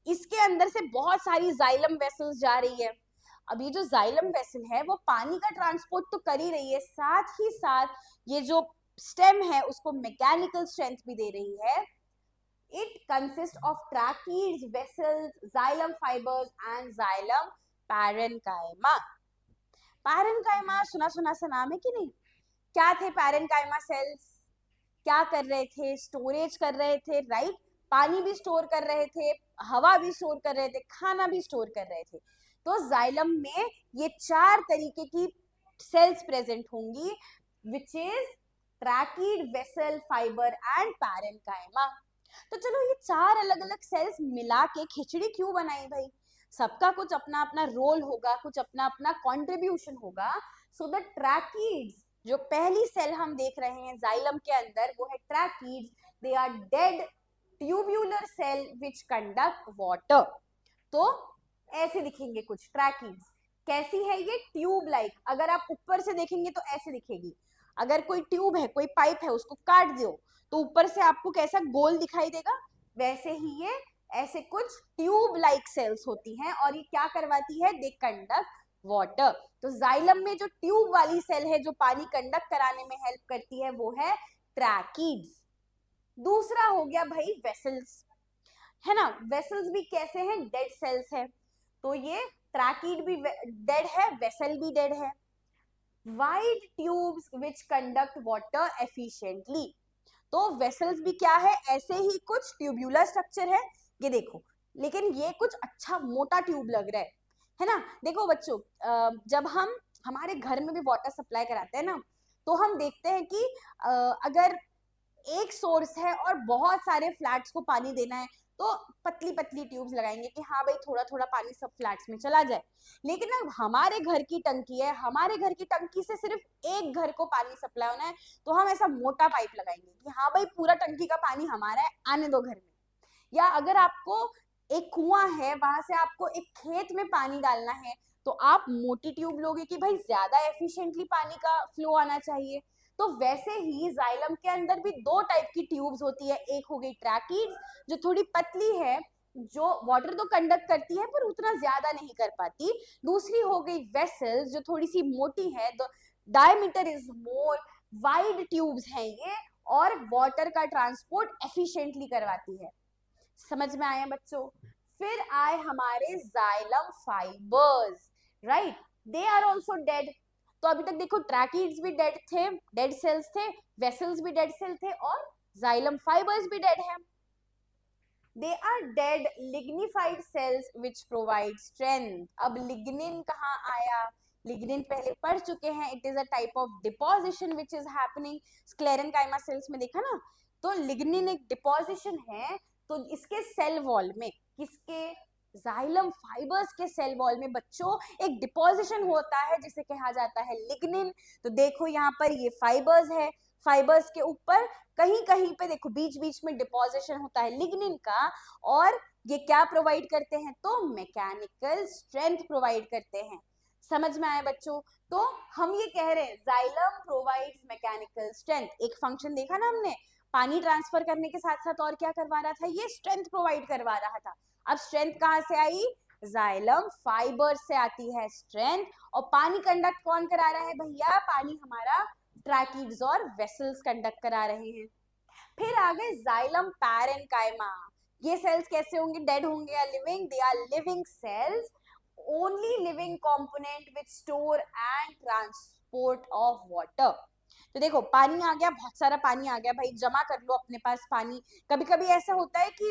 इसके अंदर से बहुत सारी जाइलम वेसल्स जा रही है। अब ये जो जाइलम वेसल है वो पानी का ट्रांसपोर्ट तो कर ही रही है, साथ ही साथ ये जो स्टेम है उसको मैकेनिकल स्ट्रेंथ भी दे रही है। It consists of tracheids, vessels, xylem fibers and xylem parenchyma. Parenchyma सुना सुना सा नाम है कि नहीं? क्या थे parenchyma cells? क्या कर रहे थे? स्टोरेज कर रहे थे, राइट? पानी भी स्टोर कर रहे थे, हवा भी स्टोर कर रहे थे, खाना भी स्टोर कर रहे थे। तो जाइलम में ये चार तरीके की सेल्स प्रेजेंट होंगी, which is tracheid, vessel, fibre and parenchyma. तो चलो, ये चार अलग अलग सेल्स मिला के खिचड़ी क्यों बनाई भाई? सबका कुछ अपना अपना रोल होगा, कुछ अपना अपना कंट्रीब्यूशन होगा। सो द ट्रैकीड्स, जो पहली सेल हम देख रहे हैं जाइलम के अंदर, वो है tracheids. They are dead tubular cell which conduct water. तो ऐसे दिखेंगे कुछ ट्रैकीड्स। कैसी है ये? Tube like. अगर आप ऊपर से देखेंगे तो ऐसे दिखेगी। अगर कोई ट्यूब है, कोई पाइप है, उसको काट दो तो ऊपर से आपको कैसा गोल दिखाई देगा, वैसे ही ये ऐसे कुछ ट्यूब लाइक सेल्स होती हैं और ये क्या करवाती है, दे कंडक्ट वाटर। तो जाइलम में जो ट्यूब वाली सेल है जो पानी कंडक्ट कराने में हेल्प करती है वो है ट्रैकीड्स। दूसरा हो गया भाई वेसल्स, है ना। वेसल्स भी कैसे हैं, डेड सेल्स है, तो ये ट्रैकीड भी डेड है, वेसल भी डेड है। वाइड ट्यूब्स विच कंडक्ट वाटर एफिशिएंटली, तो वेसल्स भी क्या है, ऐसे ही कुछ ट्यूब्यूलर स्ट्रक्चर है, ये देखो, लेकिन ये कुछ अच्छा मोटा ट्यूब लग रहा है ना। देखो बच्चों, जब हम हमारे घर में भी वाटर सप्लाई कराते हैं ना, तो हम देखते हैं कि अगर एक सोर्स है और बहुत सारे फ्लैट्स को पानी देना है, तो पतली पतली ट्यूब्स लगाएंगे कि हाँ भाई थोड़ा थोड़ा पानी सब फ्लैट्स में चला जाए। लेकिन अब हमारे घर की टंकी है, हमारे घर की टंकी से सिर्फ एक घर को पानी सप्लाई होना है, तो हम ऐसा मोटा पाइप लगाएंगे कि हाँ भाई पूरा टंकी का पानी हमारा है, आने दो घर में। या अगर आपको एक कुआं है, वहां से आपको एक खेत में पानी डालना है, तो आप मोटी ट्यूब लोगे कि भाई ज्यादा एफिशिएंटली पानी का फ्लो आना चाहिए। तो वैसे ही जाइलम के अंदर भी दो टाइप की ट्यूब्स होती है, एक हो गई ट्रैकीड्स जो थोड़ी पतली है, जो वाटर तो कंडक्ट करती है पर उतना ज्यादा नहीं कर पाती। दूसरी हो गई वेसल्स जो थोड़ी सी मोटी है, the diameter is more, wide tubes हैं ये, और वाटर का ट्रांसपोर्ट एफिशिएंटली करवाती है। समझ में आया बच्चों। फिर आए हमारे xylem fibres, right, they are also dead. तो अभी तक देखो ट्रैकीड्स भी डेड थे, डेड सेल्स थे, वेसल्स भी डेड सेल थे, और जाइलम फाइबर्स भी डेड है। They are dead lignified cells which provide strength. अब लिग्निन कहाँ आया, लिग्निन पहले पढ़ चुके हैं, it is a type of deposition which is happening sclerenchyma cells में, देखा ना। तो लिग्निन एक डिपोजिशन है, तो इसके सेल वॉल में, किसके, जाइलम फाइबर्स के सेल वॉल में बच्चों एक डिपोजिशन होता है जिसे कहा जाता है लिग्निन। तो देखो यहाँ पर ये फाइबर्स है, फाइबर्स के ऊपर कहीं कहीं पे देखो बीच बीच में डिपोजिशन होता है लिग्निन का, और ये क्या प्रोवाइड करते हैं, तो मैकेनिकल स्ट्रेंथ प्रोवाइड करते हैं। समझ में आया बच्चों। तो हम ये कह रहे हैं जाइलम प्रोवाइड्स मैकेनिकल स्ट्रेंथ, एक फंक्शन देखा ना हमने, पानी ट्रांसफर करने के साथ साथ और क्या करवा रहा था, ये स्ट्रेंथ प्रोवाइड करवा रहा था। अब स्ट्रेंथ कहाँ से आई, जाइलम फाइबर से आती है स्ट्रेंथ। और पानी कंडक्ट कौन करा रहा है भैया, पानी हमारा ट्रैकीड्स और वेसल्स कंडक्ट करा रहे हैं। फिर आ गए जाइलम पैरेन्काइमा। ये सेल्स कैसे होंगे, डेड होंगे या living, they are living cells, only living component which store and transport of water. तो देखो पानी आ गया, बहुत सारा पानी आ गया भाई, जमा कर लो अपने पास पानी। कभी कभी ऐसा होता है कि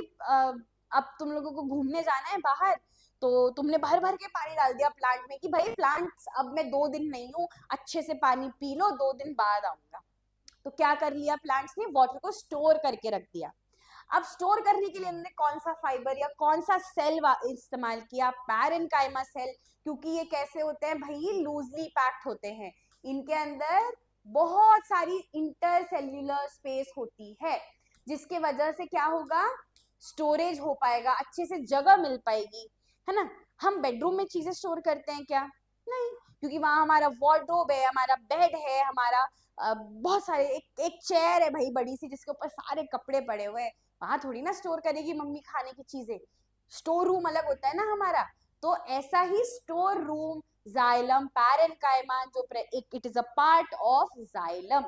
अब तुम लोगों को घूमने जाना है बाहर, तो तुमने भर भर के पानी डाल दिया प्लांट में कि भाई प्लांट अब मैं 2 दिन नहीं हूँ, अच्छे से पानी पी लो, 2 दिन बाद आऊंगा। तो क्या कर लिया प्लांट्स ने, वाटर को स्टोर करके रख दिया। अब स्टोर करने के लिए उन्होंने कौन सा फाइबर या कौन सा सेल इस्तेमाल किया, पैरेन्काइमा सेल। क्योंकि ये कैसे होते हैं भाई, लूजली पैक्ड होते हैं, इनके अंदर बहुत सारी इंटरसेल्यूलर स्पेस होती है, जिसके वजह से क्या होगा, स्टोरेज हो पाएगा, अच्छे से जगह मिल पाएगी, है ना। हम बेडरूम में चीजें स्टोर करते हैं क्या, नहीं, क्योंकि वहां हमारा वार्डरोब है, हमारा बेड है, हमारा बहुत सारे, एक चेयर है भाई बड़ी सी जिसके ऊपर सारे कपड़े पड़े हुए हैं, वहां थोड़ी ना स्टोर करेगी मम्मी खाने की चीजें। स्टोर रूम अलग होता है ना हमारा। तो ऐसा ही स्टोर रूम जाइलम पैरेन्काइमा जो it is a part of xylem.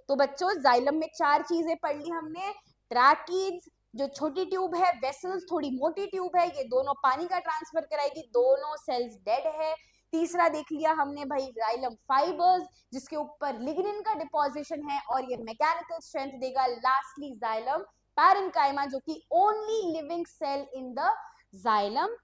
तो बच्चों जाइलम में 4 चीजें पढ़ ली हमने, ट्रैकीड्स जो छोटी ट्यूब है, वेसल्स थोड़ी मोटी ट्यूब है, ये दोनों पानी का ट्रांसफर कराएगी, दोनों सेल्स डेड है। तीसरा देख लिया हमने भाई जाइलम फाइबर्स जिसके ऊपर लिग्निन का डिपोजिशन है और ये मैकेनिकल स्ट्रेंथ देगा। लास्टली जाइलम पैरेन्काइमा जो कि only living cell in the xylem,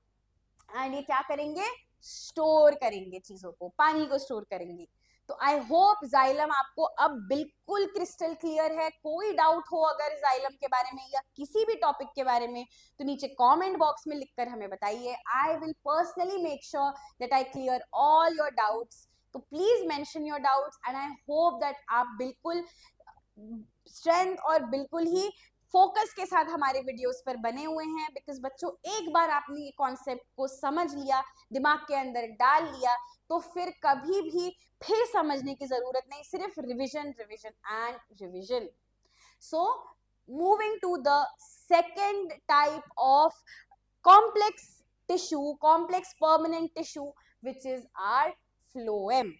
and ये क्या करेंगे, स्टोर करेंगे चीजों को, पानी को स्टोर करेंगे। तो आई होप जाइलम आपको अब बिल्कुल क्रिस्टल क्लियर है। कोई डाउट हो अगर जाइलम के बारे में या किसी भी टॉपिक के बारे में, तो नीचे कमेंट बॉक्स में लिखकर हमें बताइए। I will personally make sure that I clear all your doubts. तो please mention your doubts and I hope that आप बिल्कुल स्ट्रेंथ और बिल्कुल ही फोकस के साथ हमारे वीडियोस पर बने हुए हैं, बिकॉज बच्चों एक बार आपने ये कॉन्सेप्ट को समझ लिया, दिमाग के अंदर डाल लिया, तो फिर कभी भी फिर समझने की जरूरत नहीं, सिर्फ revision revision and revision. So moving to the second type of complex tissue, complex permanent tissue, which is our phloem.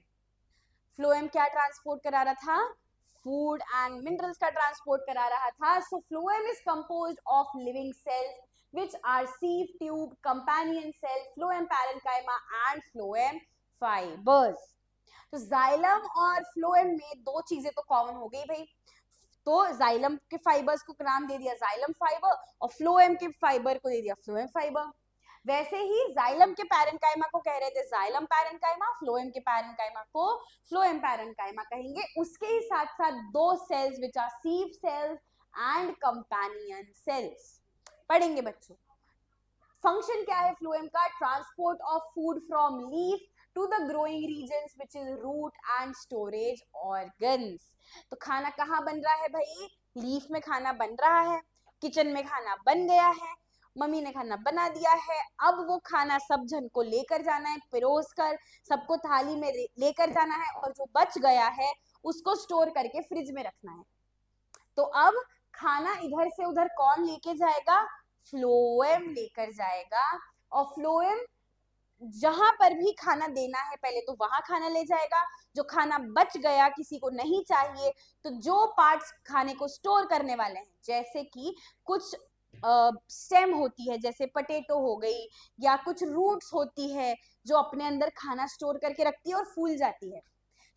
phloem क्या ट्रांसपोर्ट करा रहा था? फूड एंड मिनरल्स का ट्रांसपोर्ट करा रहा था. सो phloem is composed of living cells which are sieve tube, companion cell, phloem parenchyma and phloem fibers. तो xylem और फ्लोएम में दो चीजें तो कॉमन हो गई भाई. तो जाइलम के फाइबर्स को नाम दे दिया जाइलम फाइबर और फ्लोएम के फाइबर को दे दिया फ्लोएम फाइबर. वैसे ही जाइलम के पैरेंकाइमा को कह रहे थे जाइलम पैरेंकाइमा, फ्लोएम के पैरेंकाइमा को फ्लोएम पैरेंकाइमा कहेंगे. उसके ही साथ साथ दो cells which are sieve cells and companion cells पढ़ेंगे बच्चों. फंक्शन क्या है फ्लोएम का? Transport of food from leaf to the growing regions which is root and storage organs. तो खाना कहाँ बन रहा है भाई? लीफ में खाना बन रहा है, किचन में खाना बन गया है, मम्मी ने खाना बना दिया है. अब वो खाना सब जन को लेकर जाना है, पिरोस कर सबको थाली में लेकर जाना है और जो बच गया है उसको स्टोर करके फ्रिज में रखना है. तो अब खाना इधर से उधर कौन लेके जाएगा? फ्लोएम लेकर जाएगा. और फ्लोएम जहां पर भी खाना देना है पहले तो वहां खाना ले जाएगा. जो खाना बच गया किसी को नहीं चाहिए तो जो पार्ट्स खाने को स्टोर करने वाले हैं जैसे कि कुछ स्टेम होती है जैसे पटेटो हो गई या कुछ रूट्स होती है जो अपने अंदर खाना स्टोर करके रखती है और फूल जाती है.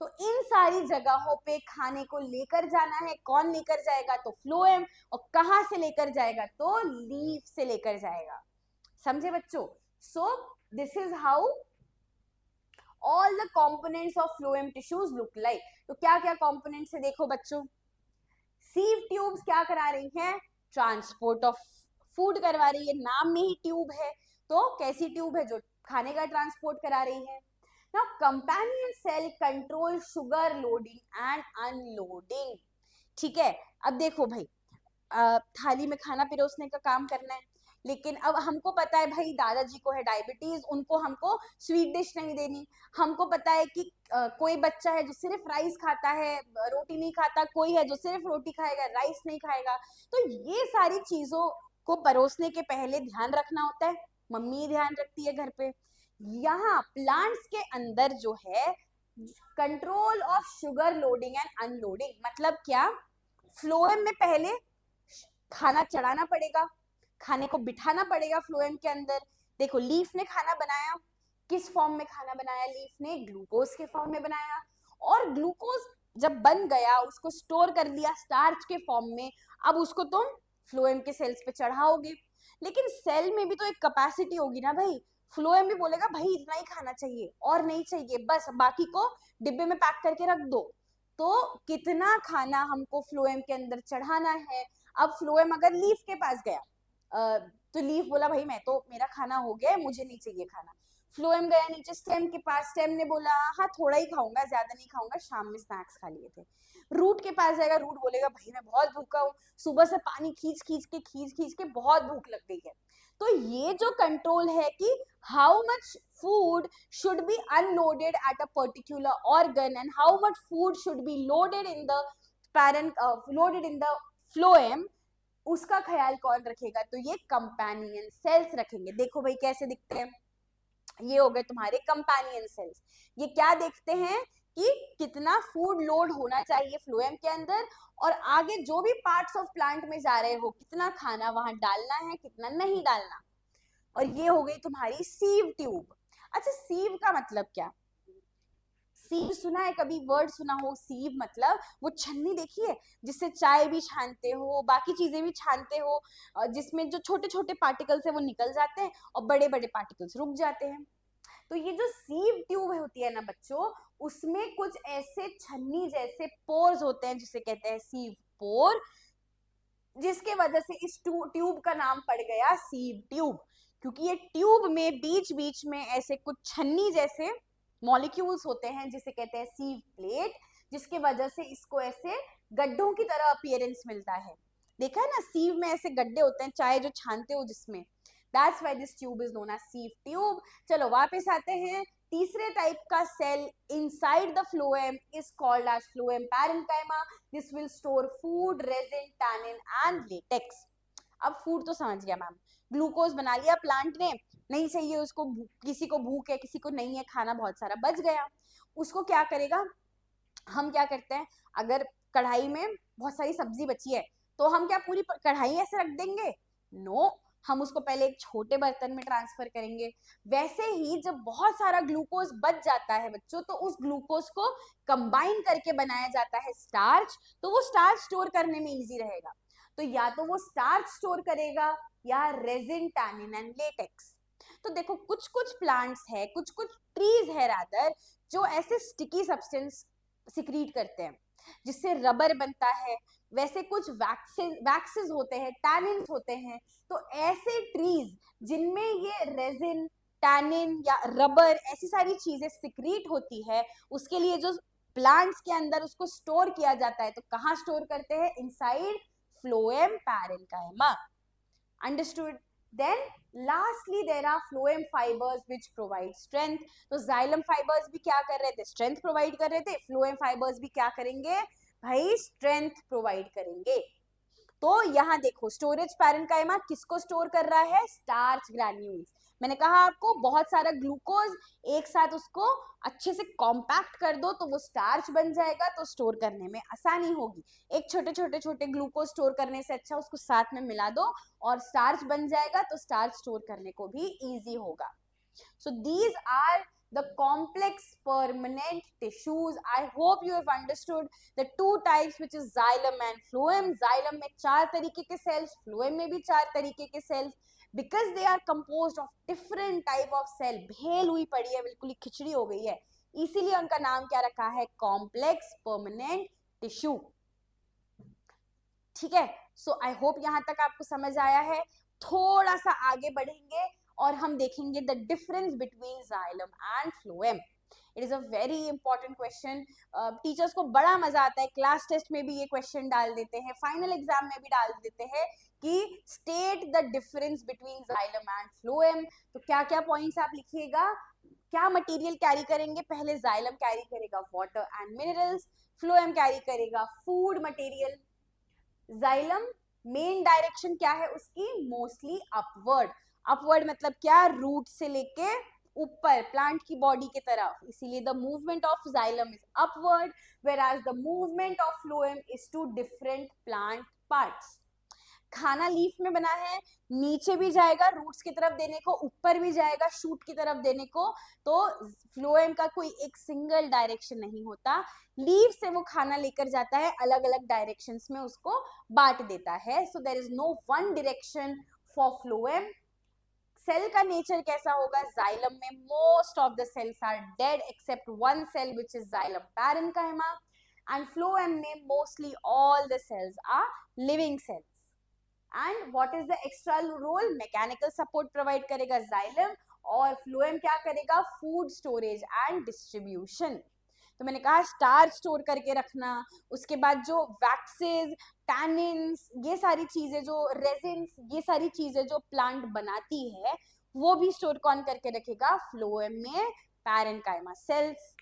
तो इन सारी जगहों पे खाने को लेकर जाना है. कौन लेकर जाएगा? तो फ्लोएम. और कहां से लेकर जाएगा? तो लीफ से लेकर जाएगा. समझे बच्चों? So this is how all the components of phloem tissues look like. तो क्या क्या components है देखो बच्चों. sieve tubes क्या करा रही हैं? ट्रांसपोर्ट ऑफ फूड करवा रही है. नाम में ही ट्यूब है तो कैसी ट्यूब है? जो खाने का ट्रांसपोर्ट करा रही है. Now companion cell control sugar loading and unloading. ठीक है. अब देखो भाई थाली में खाना पिरोसने का काम करना है लेकिन अब हमको पता है भाई दादाजी को है डायबिटीज, उनको हमको स्वीट डिश नहीं देनी. हमको पता है कि कोई बच्चा है जो सिर्फ राइस खाता है, रोटी नहीं खाता. कोई है जो सिर्फ रोटी खाएगा, राइस नहीं खाएगा. तो ये सारी चीजों को परोसने के पहले ध्यान रखना होता है. मम्मी ध्यान रखती है घर पे. यहाँ प्लांट्स के अंदर जो है control of sugar loading and unloading. मतलब क्या? फ्लोएम में पहले खाना चढ़ाना पड़ेगा, खाने को बिठाना पड़ेगा फ्लोएम के अंदर. देखो लीफ ने खाना बनाया, किस फॉर्म में खाना बनाया? लीफ ने ग्लूकोज के फॉर्म में बनाया. और ग्लूकोज जब बन गया उसको स्टोर कर लिया स्टार्च के फॉर्म में. अब उसको तुम फ्लोएम के सेल्स पे चढ़ाओगे. लेकिन सेल में भी तो एक कैपेसिटी होगी ना भाई. फ्लोएम भी बोलेगा भाई इतना ही खाना चाहिए और नहीं चाहिए, बस बाकी को डिब्बे में पैक करके रख दो. तो कितना खाना हमको फ्लोएम के अंदर चढ़ाना है. अब फ्लोएम अगर लीफ के पास गया तो लीफ बोला भाई मैं तो मेरा खाना हो गया है, मुझे नहीं चाहिए खाना. फ्लोएम गया नीचे स्टेम के पास. स्टेम ने बोला हाँ थोड़ा ही खाऊंगा, ज्यादा नहीं खाऊंगा, शाम में स्नैक्स खा लिए थे. रूट के पास जाएगा. रूट बोलेगा भाई मैं बहुत भूखा हूँ, सुबह से पानी खींच के बहुत भूख लग गई है. तो ये जो कंट्रोल है कि how much food should be unloaded at a particular organ and how much food should be loaded in the phloem, उसका ख्याल कौन रखेगा? तो ये कंपेनियन सेल्स रखेंगे. देखो भाई कैसे दिखते हैं. ये हो गए तुम्हारे कंपेनियन सेल्स. ये क्या देखते हैं कि कितना फूड लोड होना चाहिए फ्लोएम के अंदर और आगे जो भी पार्ट्स ऑफ प्लांट में जा रहे हो कितना खाना वहां डालना है, कितना नहीं डालना. और ये हो गई तुम्हारी सीव ट्यूब. अच्छा सीव का मतलब क्या? सीव सुना है कभी? वर्ड सुना हो सीव मतलब वो छन्नी देखी है जिससे चाय भी छानते हो, बाकी चीजें भी छानते हो, जिसमें जो छोटे छोटे पार्टिकल्स है वो निकल जाते हैं और बड़े बड़े पार्टिकल्स रुक जाते हैं. तो ये जो सीव ट्यूब होती है ना बच्चों, उसमें कुछ ऐसे छन्नी जैसे पोर्स होते हैं जिसे कहते हैं सीव पोर, जिसके वजह से इस ट्यूब का नाम पड़ गया सीव ट्यूब. क्योंकि ये ट्यूब में बीच बीच में ऐसे कुछ छन्नी जैसे मॉलिक्यूल्स होते हैं जिसे कहते हैं सीव प्लेट, जिसके वजह से इसको ऐसे गड्ढों की तरह अपीयरेंस मिलता है. देखा है ना सीव में ऐसे गड्ढे होते हैं चाय जो छानते हो जिसमें. That's why this tube is known as sieve tube. चलो वापस आते हैं. तीसरे टाइप का cell inside the phloem is called as phloem parenchyma. This will store food, resin, tannin and latex. अब फूड तो समझ गया मैम, ग्लूकोज बना लिया प्लांट ने, नहीं चाहिए उसको, किसी को भूख है किसी को नहीं है, खाना बहुत सारा बच गया, उसको क्या करेगा, हम क्या करते हैं, अगर कढ़ाई में बहुत सारी सब्जी बची है तो हम क्या पूरी कढ़ाई ऐसे रख देंगे? नो, हम उसको पहले एक छोटे बर्तन में ट्रांसफर करेंगे. वैसे ही जब बहुत सारा ग्लूकोज बच जाता है बच्चों, तो उस ग्लूकोज को कंबाइन करके बनाया जाता है स्टार्च. तो वो स्टार्च स्टोर करने में इजी रहेगा. तो या तो वो स्टार्च स्टोर करेगा या रेजिन, टैनिन एंड लेटेक्स. तो देखो कुछ कुछ प्लांट्स है, कुछ कुछ ट्रीज है रादर, जो ऐसे स्टिकी सब्सटेंस सिक्रीट करते हैं जिससे रबर बनता है. वैसे कुछ वैक्सेस होते हैं, टैनिन्स होते हैं. तो ऐसे ट्रीज जिनमें ये रेजिन, टैनिन या रबर ऐसी सारी चीजें सिक्रीट होती है, उसके लिए जो प्लांट्स के अंदर उसको स्टोर किया जाता है, तो कहाँ स्टोर करते हैं? Inside phloem parenchyma. Understood? Then lastly there are phloem fibers which provide strength. तो xylem fibers भी क्या कर रहे थे? Strength provide कर रहे थे. phloem fibers भी क्या करेंगे भाई? Strength provide करेंगे. तो यहाँ देखो स्टोरेज पैरेन्काइमा किसको स्टोर कर रहा है? Starch granules. मैंने कहा आपको बहुत सारा ग्लूकोज एक साथ उसको अच्छे से कॉम्पैक्ट कर दो तो वो स्टार्च बन जाएगा, तो स्टोर करने में आसानी होगी. एक छोटे छोटे छोटे ग्लूकोज स्टोर करने से अच्छा उसको साथ में मिला दो और स्टार्च बन जाएगा, तो स्टार्च स्टोर करने को भी इजी होगा. So these are the complex permanent tissues. I hope you have understood the two types, which is xylem and phloem. Xylem में 4 तरीके के cells, phloem में भी 4 तरीके के cells. Because they are composed of different type of cell. भेल हुई पड़ी है, बिल्कुल ही खिचड़ी हो गई है, इसीलिए उनका नाम क्या रखा है? complex permanent tissue. ठीक है. So I hope यहाँ तक आपको समझ आया है. थोड़ा सा आगे बढ़ेंगे और हम देखेंगे the difference between xylem and phloem. It is a very important question. Teachers को बड़ा मजा आता है, क्लास टेस्ट में भी ये क्वेश्चन डाल देते हैं, फाइनल एग्जाम में भी डाल देते हैं कि state the difference between xylem and phloem. तो क्या क्या पॉइंट्स आप लिखिएगा, क्या मटेरियल कैरी करेंगे? पहले जाइलम कैरी करेगा water and minerals, phloem carry करेगा food material. Xylem main direction क्या है उसकी? Mostly upward. अपवर्ड मतलब क्या? रूट से लेके ऊपर प्लांट की बॉडी की तरफ, इसीलिए the movement of xylem is upward, whereas the movement of phloem is to different plant parts. खाना लीफ में बना है, नीचे भी जाएगा रूट्स की तरफ देने को, ऊपर भी जाएगा शूट की तरफ देने को. तो फ्लोएम का कोई एक सिंगल डायरेक्शन नहीं होता. लीफ से वो खाना लेकर जाता है, अलग अलग डायरेक्शंस में उसको बांट देता है. So there is no one direction for phloem. Cell का नेचर कैसा होगा? जाइलम में most of the cells are dead except one cell which is xylem parenchyma, and phloem में mostly all the cells are living cells. And what is the extra role? Mechanical support provide करेगा xylem, और phloem क्या करेगा? Food storage and distribution. तो मैंने कहा starch store करके रखना, उसके बाद जो वैक्सेस, टैनिन्स, ये सारी चीजें, जो रेजिन्स, ये सारी चीजें जो प्लांट बनाती है, वो भी स्टोर कौन करके रखेगा? फ्लोएम में पैरेन्काइमा सेल्स.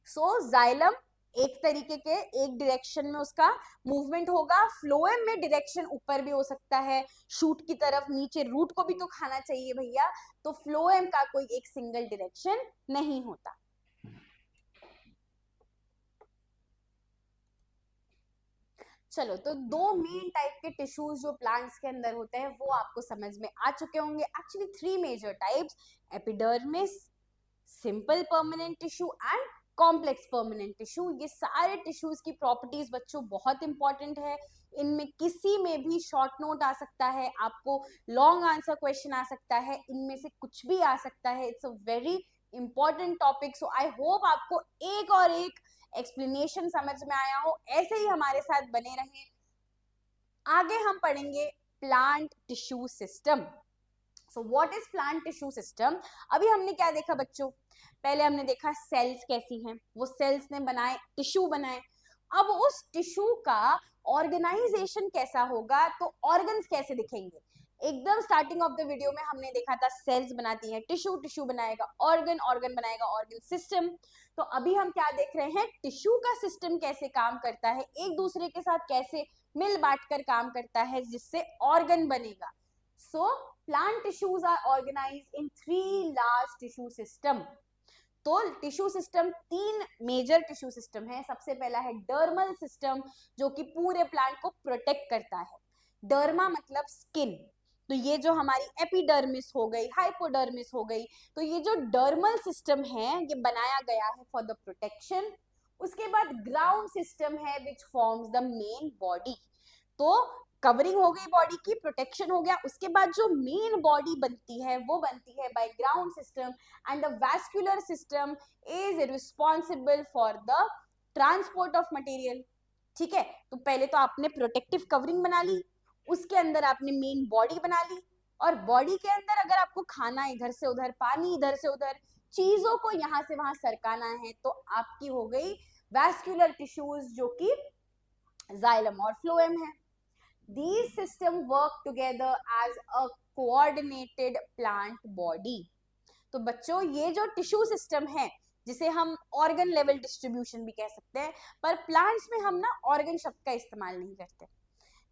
सो जाइलम एक तरीके के एक डायरेक्शन में उसका मूवमेंट होगा. फ्लोएम में डायरेक्शन ऊपर भी हो सकता है, शूट की तरफ, नीचे रूट को भी तो खाना चाहिए भैया. तो फ्लोएम का कोई एक सिंगल डायरेक्शन नहीं होता. चलो, तो दो मेन टाइप के टिश्यूज जो प्लांट्स के अंदर होते हैं वो आपको समझ में आ चुके होंगे. Actually 3 major types: epidermis, simple permanent tissue and complex permanent tissue. ये सारे टिश्यूज की प्रॉपर्टीज बच्चों बहुत इंपॉर्टेंट है. इनमें किसी में भी शॉर्ट नोट आ सकता है, आपको लॉन्ग आंसर क्वेश्चन आ सकता है, इनमें से कुछ भी आ सकता है. It's a very important topic. So I hope आपको एक और एक एक्सप्लेनेशन समझ में आया हो. ऐसे ही हमारे साथ बने रहें. आगे हम पढ़ेंगे plant tissue system. So what is plant tissue system? अभी हमने क्या देखा बच्चों? पहले हमने देखा सेल्स कैसी हैं, वो सेल्स ने बनाए, टिश्यू बनाए. अब उस टिश्यू का ऑर्गेनाइजेशन कैसा होगा? तो ऑर्गन्स कैसे दिखेंगे? एकदम स्टार्टिंग ऑफ द वीडियो में हमने देखा था सेल्स बनाती हैं टिश्यू, टिश्यू बनाएगा ऑर्गन, ऑर्गन बनाएगा ऑर्गन सिस्टम। तो अभी हम क्या देख रहे हैं, टिश्यू का सिस्टम कैसे काम करता है, एक दूसरे के साथ कैसे मिल बांट कर काम करता है जिससे ऑर्गन बनेगा। So plant tissues are organised in 3 large tissue system. तो tissue system 3 major tissue system है। सबसे पहला है डर्मल सिस्टम, जो कि पूरे प्लांट को प्रोटेक्ट करता है। डर्मा मतलब स्किन, तो ये जो हमारी एपिडर्मिस हो गई, हाइपोडर्मिस हो गई, तो ये जो डर्मल सिस्टम है ये बनाया गया है फॉर द प्रोटेक्शन। उसके बाद ग्राउंड सिस्टम है which forms the main body. तो कवरिंग हो गई बॉडी की, प्रोटेक्शन हो गया, उसके बाद जो मेन बॉडी बनती है वो बनती है by ground system, and the vascular system is responsible for the transport of material. ठीक है, तो पहले तो आपने प्रोटेक्टिव कवरिंग बना ली, उसके अंदर आपने मेन बॉडी बना ली, और बॉडी के अंदर अगर आपको खाना इधर से उधर, पानी इधर से उधर, चीजों को यहां से वहां सरकाना है, तो आपकी हो गई वैस्कुलर टिश्यूज जो कि जाइलम और फ्लोएम है। These system work together as a coordinated plant body. तो बच्चों ये जो टिश्यू सिस्टम है जिसे हम ऑर्गन लेवल डिस्ट्रीब्यूशन भी कह सकते हैं, पर प्लांट्स में हम ना ऑर्गन शब्द का इस्तेमाल नहीं करते।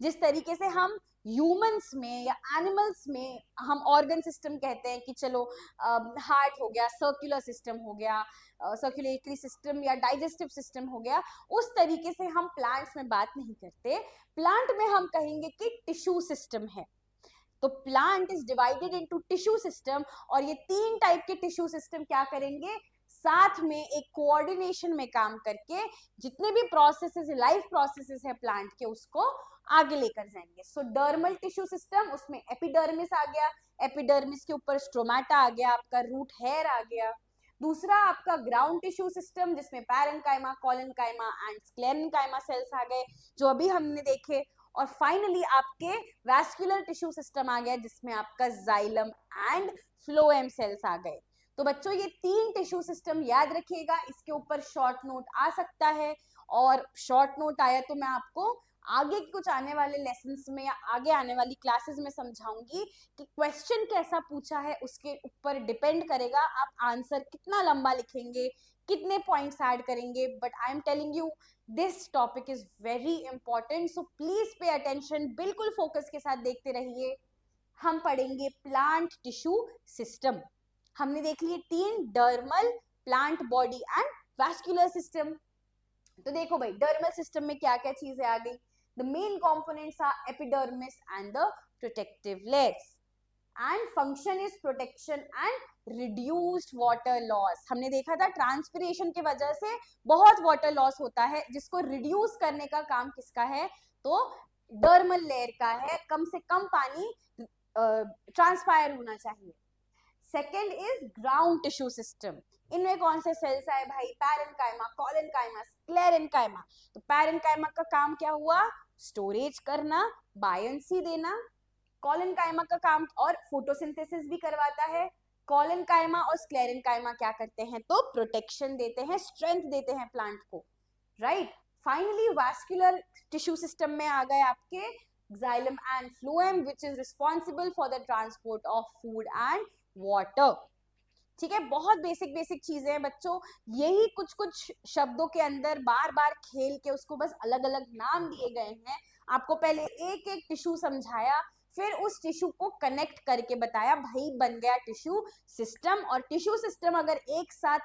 जिस तरीके से हम ह्यूमंस में या एनिमल्स में हम ऑर्गन सिस्टम कहते हैं कि चलो हार्ट हो गया, सर्कुलर सिस्टम हो गया, सर्कुलेटरी सिस्टम या डाइजेस्टिव सिस्टम हो गया, उस तरीके से हम प्लांट्स में बात नहीं करते। प्लांट में हम कहेंगे कि टिश्यू सिस्टम है। तो plant is divided into tissue system, और ये 3 टाइप के टिश्यू सिस्टम क्या करेंगे, साथ में एक कोऑर्डिनेशन में काम करके जितने भी प्रोसेसेस, लाइफ प्रोसेसेस है प्लांट के, उसको आगे लेकर जाएंगे। सो डर्मल टिश्यू सिस्टम, उसमें एपिडर्मिस आ गया, एपिडर्मिस के ऊपर स्ट्रोमाटा आ गया, आपका रूट हेयर आ गया। दूसरा आपका ग्राउंड टिश्यू सिस्टम जिसमें parenchyma, collenchyma and sclerenchyma cells आ गए जो अभी हमने देखे। और फाइनली आपके वैस्कुलर टिश्यू सिस्टम आ गया जिसमें आपका जाइलम एंड फ्लोएम सेल्स आ गए। तो बच्चों ये 3 टिश्यू सिस्टम याद रखिएगा, इसके ऊपर शॉर्ट नोट आ सकता है, और शॉर्ट नोट आया तो मैं आपको आगे कुछ आने वाले लेसन्स में या आगे आने वाली क्लासेस में समझाऊंगी कि क्वेश्चन कैसा पूछा है, उसके ऊपर डिपेंड करेगा आप आंसर कितना लंबा लिखेंगे, कितने पॉइंट्स ऐड करेंगे। But I am telling you this topic is very important, so please pay attention, बिल्कुल फोकस के साथ देखते रहिए। हम पढ़ेंगे प्लांट टिश्यू सिस्टम। हमने देख लिए 3, dermal, plant body and vascular system. तो देखो भाई डर्मल सिस्टम में क्या क्या चीजें आ गई। The main components are epidermis and the protective layers, and function is protection and reduced water loss. हमने देखा था ट्रांसपिरेशन की वजह से बहुत वाटर लॉस होता है, जिसको रिड्यूस करने का काम किसका है, तो डर्मल लेयर का है। कम से कम पानी ट्रांसपायर होना चाहिए। Second is ground tissue system. इनमें कौन से सेल्स आए भाई, पैरेन्काइमा, कोलेनकाइमा, स्क्लेरेन्काइमा। तो पैरेन्काइमा का काम क्या हुआ, स्टोरेज करना, बायंसी देना। कोलेनकाइमा का काम और फोटोसिंथेसिस भी करवाता है। कोलेनकाइमा और स्क्लेरेन्काइमा क्या करते हैं, तो प्रोटेक्शन देते हैं, स्ट्रेंथ देते हैं प्लांट को, right. Finally vascular tissue system में आ गए आपके xylem and phloem which is responsible for the transport of food and water। ठीक है, बहुत बेसिक बेसिक चीजें हैं बच्चों, यही कुछ कुछ शब्दों के अंदर बार बार खेल के उसको बस अलग अलग नाम दिए गए हैं। आपको पहले एक एक टिश्यू समझाया, फिर उस टिश्यू को कनेक्ट करके बताया, भाई बन गया टिश्यू सिस्टम। और टिश्यू सिस्टम अगर एक साथ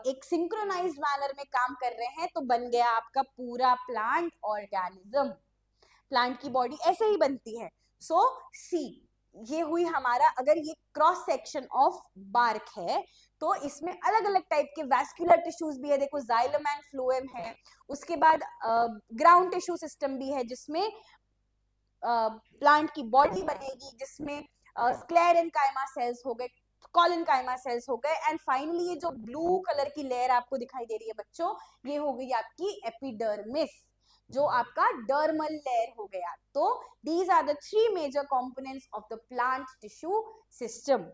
एक सिंक्रोनाइज्ड मैनर में काम कर रहे हैं तो बन गया आपका पूरा प्लांट ऑर्गेनिज्म। प्लांट की बॉडी ऐसे ही बनती है। सो सी, ये हुई हमारा, अगर ये क्रॉस सेक्शन ऑफ बार्क है तो इसमें अलग अलग टाइप के वैस्कुलर टिश्यूज भी है, देखो जाइलम एंड फ्लोएम है। उसके बाद ग्राउंड टिश्यू सिस्टम भी है जिसमें प्लांट की बॉडी बनेगी, जिसमें स्क्लेरेन्काइमा सेल्स हो गए, कोलेनकाइमा सेल्स हो गए, एंड फाइनली ये जो ब्लू कलर की लेयर आपको दिखाई दे रही है बच्चों, ये हो गई आपकी एपिडर्मिस, जो आपका डर्मल लेयर हो गया। तो these are the 3 major components of the plant tissue system।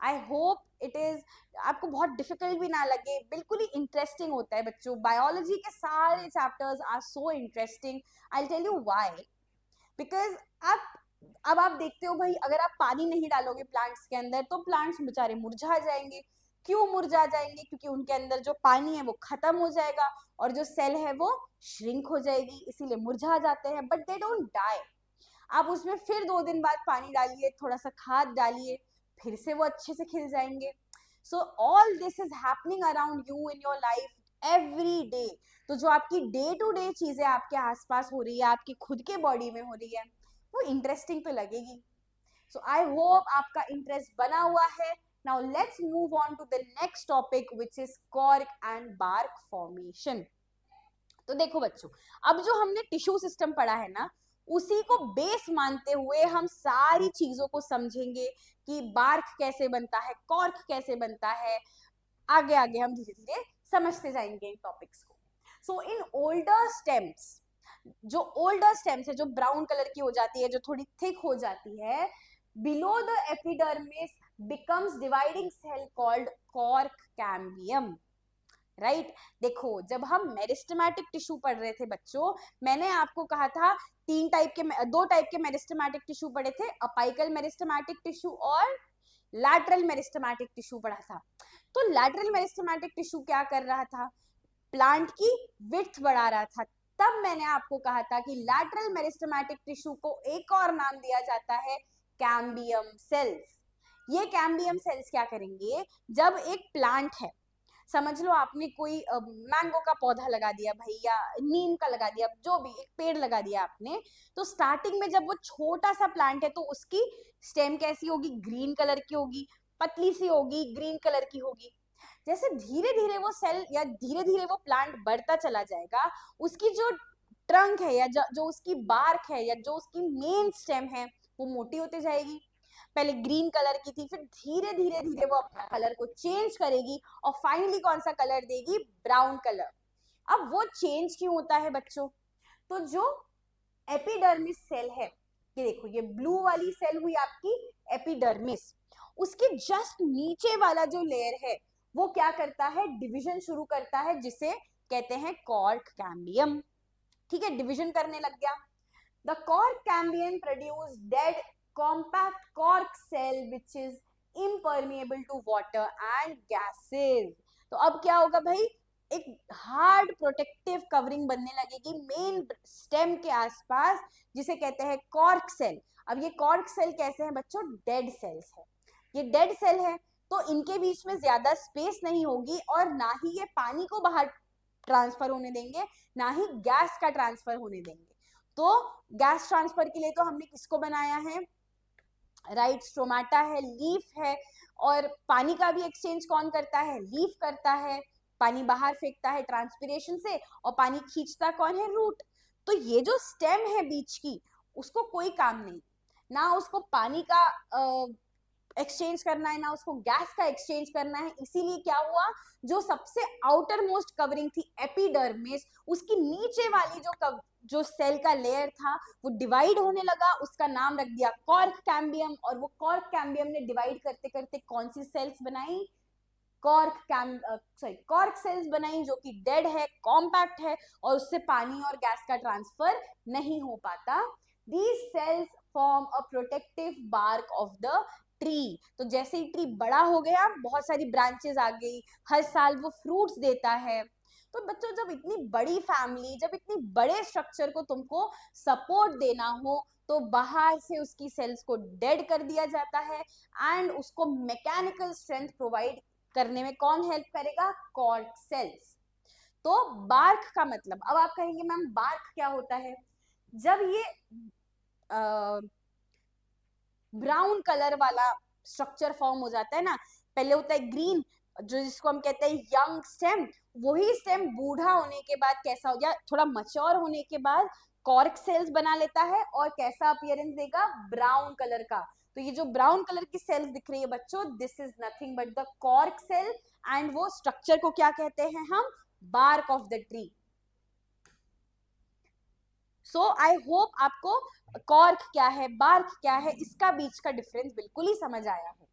I hope it is, आपको बहुत डिफिकल्ट भी ना लगे, बिल्कुल ही इंटरेस्टिंग होता है बच्चों। बायोलॉजी के सारे chapters are so interesting. I tell you why, because आप अब आप देखते हो भाई, अगर आप पानी नहीं डालोगे प्लांट्स के अंदर तो प्लांट्स बेचारे मुरझा जाएंगे। क्यों मुरझा जाएंगे? क्योंकि उनके अंदर जो पानी है वो खत्म हो जाएगा और जो सेल है वो श्रिंक हो जाएगी, इसीलिए मुरझा जाते हैं, बट दे डोंट डाई। आप उसमें फिर 2 दिन बाद पानी डालिए, थोड़ा सा खाद डालिए, फिर से वो अच्छे से खिल जाएंगे। So all this is happening around you in your life every day. तो जो आपकी डे टू डे चीजें आपके आसपास हो रही है, आपकी खुद के बॉडी में हो रही है, वो इंटरेस्टिंग तो लगेगी। सो आई होप आपका इंटरेस्ट बना हुआ है। Now let's move on to the next topic which is cork and bark formation. तो देखो बच्चों, अब जो हमने टिश्यू सिस्टम पढ़ा है ना, उसी को बेस मानते हुए हम सारी चीजों को समझेंगे कि बार्क कैसे बनता है, कॉर्क कैसे बनता है। आगे आगे हम धीरे धीरे समझते जाएंगे इन टॉपिक्स को। सो इन ओल्डर स्टेम्स, जो ओल्डर स्टेम्स है, जो ब्राउन कलर की हो जाती है, जो थोड़ी थिक हो जाती है, below the epidermis becomes dividing cell called cork cambium. Right देखो, जब हम मेरिस्टेमेटिक टिश्यू पढ़ रहे थे बच्चों, मैंने आपको कहा था दो टाइप के मेरिस्टेमेटिक टिश्यू पढ़े थे, अपाइकल मेरिस्टेमेटिक टिश्यू और लैटरल मेरिस्टेमेटिक टिश्यू पढ़ा था। तो लैटरल मेरिस्टेमेटिक टिश्यू क्या कर रहा था? प्लांट की विड्थ बढ़ा रहा था। तब मैंने आपको कहा था कि लैटरल मेरिस्टेमेटिक टिश्यू को एक और नाम दिया जाता है कैम्बियम सेल्स। ये कैम्बियम सेल्स क्या करेंगे? जब एक प्लांट है, समझ लो आपने कोई मैंगो का पौधा लगा दिया भाई, या नीम का लगा दिया, जो भी एक पेड़ लगा दिया आपने, तो स्टार्टिंग में जब वो छोटा सा प्लांट है तो उसकी स्टेम कैसी होगी? ग्रीन कलर की होगी, पतली सी होगी, ग्रीन कलर की होगी। जैसे धीरे धीरे वो सेल या धीरे धीरे वो प्लांट बढ़ता चला जाएगा, उसकी जो ट्रंक है या जो उसकी बार्क है या जो उसकी मेन स्टेम है वो मोटी होती जाएगी। पहले ग्रीन कलर की थी, फिर धीरे धीरे धीरे वो अपना कलर को चेंज करेगी और फाइनली कौन सा कलर देगी? Brown colour. अब वो चेंज क्यों होता है बच्चों? तो जो एपिडर्मिस सेल है, ये देखो, ये ब्लू वाली सेल हुई आपकी एपिडर्मिस, उसके जस्ट नीचे वाला जो लेयर है वो क्या करता है? डिवीजन शुरू करता है, जिसे कहते हैं कॉर्क कैम्बियम। ठीक है, डिवीजन करने लग गया। The cork cambium produce dead compact cork cell which is impermeable to water and gases। तो अब क्या होगा भाई? एक हार्ड प्रोटेक्टिव कवरिंग बनने लगेगी मेन स्टेम के आसपास, जिसे कहते हैं कॉर्क सेल। अब ये कॉर्क सेल कैसे हैं बच्चों? डेड सेल्स है। ये डेड सेल है तो इनके बीच में ज्यादा स्पेस नहीं होगी और ना ही ये पानी को बाहर ट्रांसफर होने देंगे, ना ही गैस का ट्रांसफर होने देंगे। तो गैस ट्रांसफर के लिए तो हमने किसको बनाया है? राइट, स्ट्रोमाटा है, लीफ है। और पानी का भी एक्सचेंज कौन करता है? लीफ करता है। पानी बाहर फेंकता है ट्रांसपिरेशन से और पानी खींचता कौन है? रूट। तो ये जो स्टेम है बीच की, उसको कोई काम नहीं, ना उसको पानी का एक्सचेंज करना है, ना उसको गैस का एक्सचेंज करना है। इसीलिए क्या हुआ? जो सबसे आउटर मोस्ट कवरिंग थी एपिडर्मिस, उसकी नीचे वाली जो सेल का लेयर था वो डिवाइड होने लगा, उसका नाम रख दिया कॉर्क कैम्बियम। और वो कॉर्क कैम्बियम ने डिवाइड करते करते कौन सी सेल्स बनाई? कॉर्क सेल्स बनाई, जो कि डेड है, कॉम्पैक्ट है और उससे पानी और गैस का ट्रांसफर नहीं हो पाता। These cells form a protective bark of the tree. तो जैसे ही ट्री बड़ा हो गया, बहुत सारी ब्रांचेस आ गई, हर साल वो फ्रूट्स देता है। तो बच्चों, जब इतनी बड़ी फैमिली, जब इतनी बड़े स्ट्रक्चर को तुमको सपोर्ट देना हो, तो बाहर से उसकी सेल्स को डेड कर दिया जाता है एंड उसको मैकेनिकल स्ट्रेंथ प्रोवाइड करने में कौन हेल्प करेगा? Cork sales. तो बार्क का मतलब, अब आप कहेंगे मैम बार्क क्या होता है? जब ये ब्राउन कलर वाला स्ट्रक्चर फॉर्म हो जाता है ना, पहले होता है ग्रीन, जो जिसको हम कहते हैं यंग स्टेम, वही स्टेम बूढ़ा होने के बाद कैसा हो गया? थोड़ा मच्योर होने के बाद कॉर्क सेल्स बना लेता है और कैसा अपीयरेंस देगा? ब्राउन कलर का। तो ये जो ब्राउन कलर की सेल्स दिख रही है बच्चों, this is nothing but the cork cell and वो स्ट्रक्चर को क्या कहते हैं हम? Bark of the tree. So I hope आपको कॉर्क क्या है, बार्क क्या है, इसका बीच का डिफरेंस बिल्कुल ही समझ आया हो।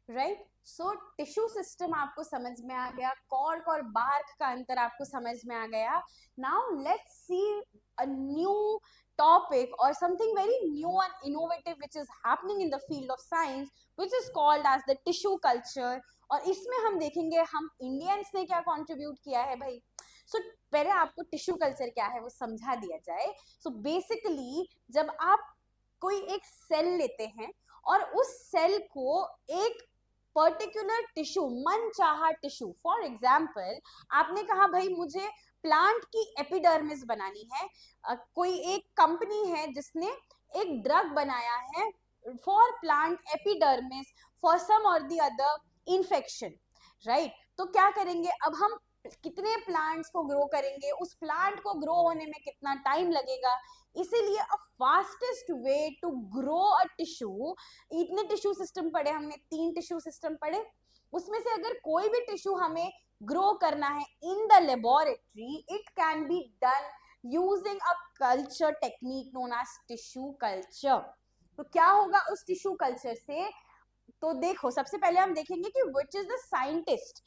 राइट सो टिश्यू सिस्टम आपको समझ में आ गया, कॉर्क और बार्क का अंतर आपको समझ में आ गया. Now let's see a new topic or something very new and innovative which is happening in the field of science which is called as the tissue culture. और इसमें हम देखेंगे हम इंडियंस ने क्या कंट्रीब्यूट किया है भाई. सो पहले आपको टिश्यू कल्चर क्या है वो समझा दिया जाए. सो बेसिकली जब आप कोई एक सेल लेते हैं और उस सेल को एक पर्टिकुलर टिश्यू, मन चाहा टिश्यू, फॉर एग्जाम्पल आपने कहा भाई मुझे प्लांट की एपिडर्मिस बनानी है. कोई एक कंपनी है जिसने एक ड्रग बनाया है for plant epidermis for some और द अदर इन्फेक्शन, राइट. तो क्या करेंगे, अब हम कितने प्लांट्स को ग्रो करेंगे, उस प्लांट को ग्रो होने में कितना टाइम लगेगा, इसीलिए a fastest way to grow a tissue. इतने टिश्यू सिस्टम पढ़े हमने, 3 टिश्यू सिस्टम पढ़े, उसमें से अगर कोई भी टिश्यू हमें ग्रो करना है in the laboratory, it can be done using a culture technique known as tissue culture. तो क्या होगा उस टिश्यू कल्चर से, तो देखो सबसे पहले हम देखेंगे कि विच इज द साइंटिस्ट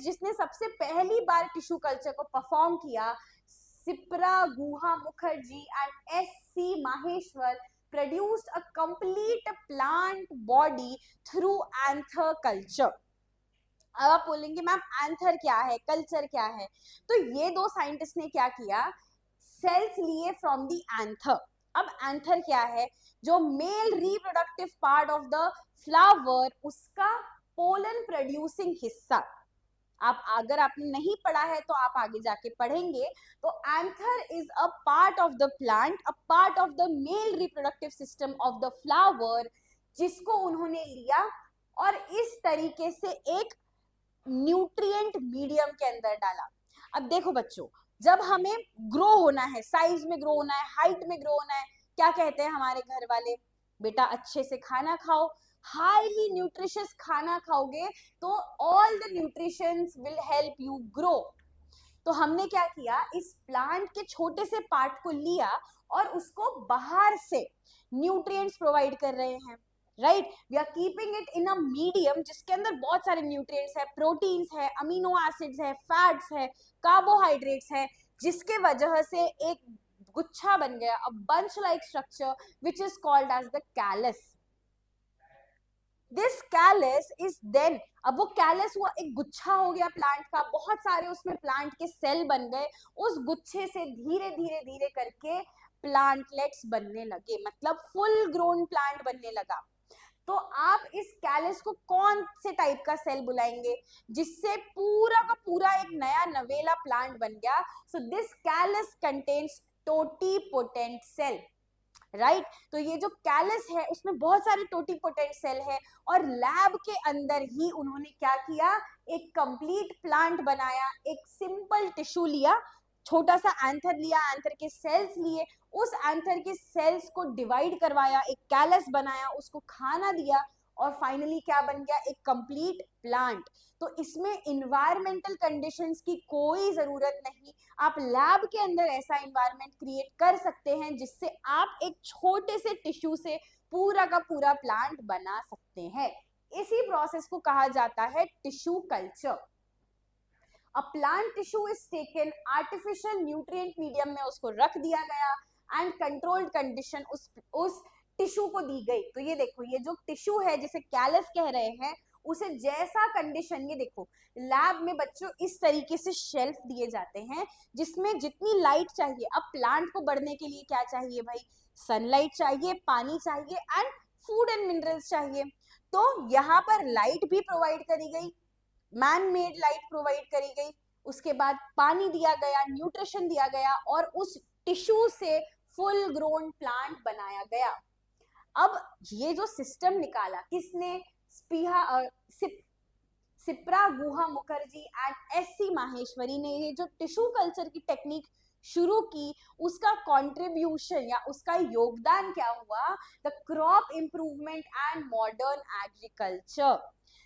जिसने सबसे पहली बार टिश्यू कल्चर को परफॉर्म किया. Sipra Guha Mukherjee and S C. Maheshwar produced a complete plant body through anther culture. अब आप बोलेंगे मैम एंथर क्या है, कल्चर क्या है. तो ये दो साइंटिस्ट ने क्या किया, सेल्स लिए फ्रॉम द एंथर. अब एंथर क्या है, जो male reproductive part of the flower, उसका पोलन प्रोड्यूसिंग हिस्सा. आप अगर आपने नहीं पढ़ा है तो आप आगे जाके पढ़ेंगे. तो anther is a part of the plant, a part of the male reproductive system of the flower, जिसको उन्होंने लिया और इस तरीके से एक न्यूट्रिएंट मीडियम के अंदर डाला. अब देखो बच्चों, जब हमें ग्रो होना है, साइज में ग्रो होना है, हाइट में ग्रो होना है, क्या कहते हैं हमारे घर वाले, बेटा अच्छे से खाना खाओ, हाईली न्यूट्रिशियस खाना खाओगे तो all the nutritions will help you grow. तो हमने क्या किया, इस प्लांट के छोटे से पार्ट को लिया और उसको बाहर से न्यूट्रिएंट्स प्रोवाइड कर रहे हैं, right. We are keeping it in a medium जिसके अंदर बहुत सारे न्यूट्रिएंट्स है, प्रोटीन्स है, अमीनो एसिड्स है, फैट्स है, कार्बोहाइड्रेट्स है, जिसके वजह से एक गुच्छा बन गया, a bunch like structure which is called as the callus. This callus is then, अब वो कैलस हुआ, एक गुच्छा हो गया प्लांट का, बहुत सारे उसमें प्लांट के सेल बन गए, उस गुच्छे से धीरे धीरे धीरे करके प्लांटलेट्स बनने लगे, मतलब फुल ग्रोन प्लांट बनने लगा. तो आप इस कैलस को कौन से टाइप का सेल बुलाएंगे, जिससे पूरा का पूरा एक नया नवेला प्लांट बन गया. So this callus contains totipotent cell, right. तो ये जो कैलस है उसमें बहुत सारे टोटीपोटेंट सेल है और लैब के अंदर ही उन्होंने क्या किया, एक कंप्लीट प्लांट बनाया. एक सिंपल टिश्यू लिया, छोटा सा एंथर लिया, एंथर के सेल्स लिए, उस एंथर के सेल्स को डिवाइड करवाया, एक कैलस बनाया, उसको खाना दिया और फाइनली क्या बन गया, एक कंप्लीट प्लांट. तो इसमें इन्वायरमेंटल कंडीशंस की कोई जरूरत नहीं, आप लैब के अंदर ऐसा इन्वायरमेंट क्रिएट कर सकते हैं जिससे आप एक छोटे से टिश्यू से पूरा का पूरा प्लांट बना सकते हैं. इसी प्रोसेस को कहा जाता है tissue culture. A plant tissue is taken, artificial nutrient medium में उसको रख दिया गया एंड कंट्रोल्ड कंडीशन उस टिश्यू को दी गई. तो ये देखो, ये जो टिश्यू है जिसे कैलस कह रहे हैं, उसे जैसा कंडीशन, ये देखो लैब में बच्चों इस तरीके से शेल्फ दिए जाते हैं जिसमें जितनी लाइट चाहिए. अब प्लांट को बढ़ने के लिए क्या चाहिए भाई, सनलाइट चाहिए, पानी चाहिए एंड फूड एंड मिनरल्स चाहिए. तो यहाँ पर लाइट भी प्रोवाइड करी गई, मैन मेड लाइट प्रोवाइड करी गई, उसके बाद पानी दिया गया, न्यूट्रिशन दिया गया और उस टिश्यू से फुल ग्रोन प्लांट बनाया गया. अब ये जो सिस्टम निकाला किसने, सिप्रा गुहा मुखर्जी एंड एस.सी. माहेश्वरी ने, ये जो टिश्यू कल्चर की टेक्निक शुरू की, उसका कंट्रीब्यूशन या उसका योगदान क्या हुआ, the crop improvement and modern agriculture.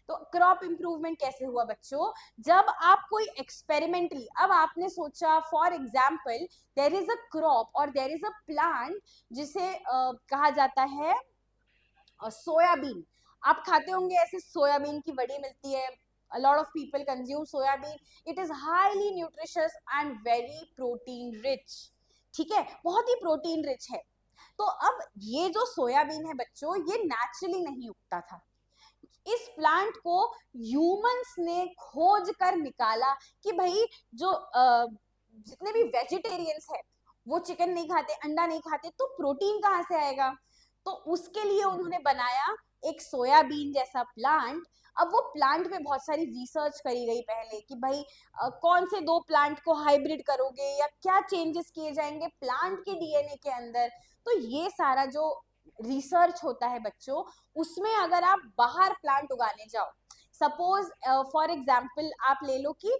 तो क्रॉप इंप्रूवमेंट कैसे हुआ बच्चों, जब आप कोई एक्सपेरिमेंटली, अब आपने सोचा for example there is a crop और देयर इज अ प्लांट जिसे कहा जाता है सोयाबीन. आप खाते होंगे ऐसे सोयाबीन की वड़ी मिलती है, a lot of people consume soyabean, it is highly nutritious and very protein rich, ठीक है, बहुत ही प्रोटीन रिच है। तो अब ये जो सोयाबीन है बच्चों, ये नेचुरली नहीं उगता था, इस प्लांट को ह्यूमंस ने खोज कर निकाला कि भाई जो जितने भी वेजिटेरियंस है वो चिकन नहीं खाते, अंडा नहीं खाते, तो प्रोटीन कहाँ से आएगा। तो उसके लिए उन्होंने बनाया एक सोयाबीन जैसा प्लांट। अब वो प्लांट पे बहुत सारी रिसर्च करी गई पहले कि भाई कौन से दो प्लांट को हाइब्रिड करोगे या क्या चेंजेस किए जाएंगे प्लांट के डीएनए के अंदर। तो ये सारा जो रिसर्च होता है बच्चों, उसमें अगर आप बाहर प्लांट उगाने जाओ, सपोज फॉर एग्जाम्पल आप ले लो कि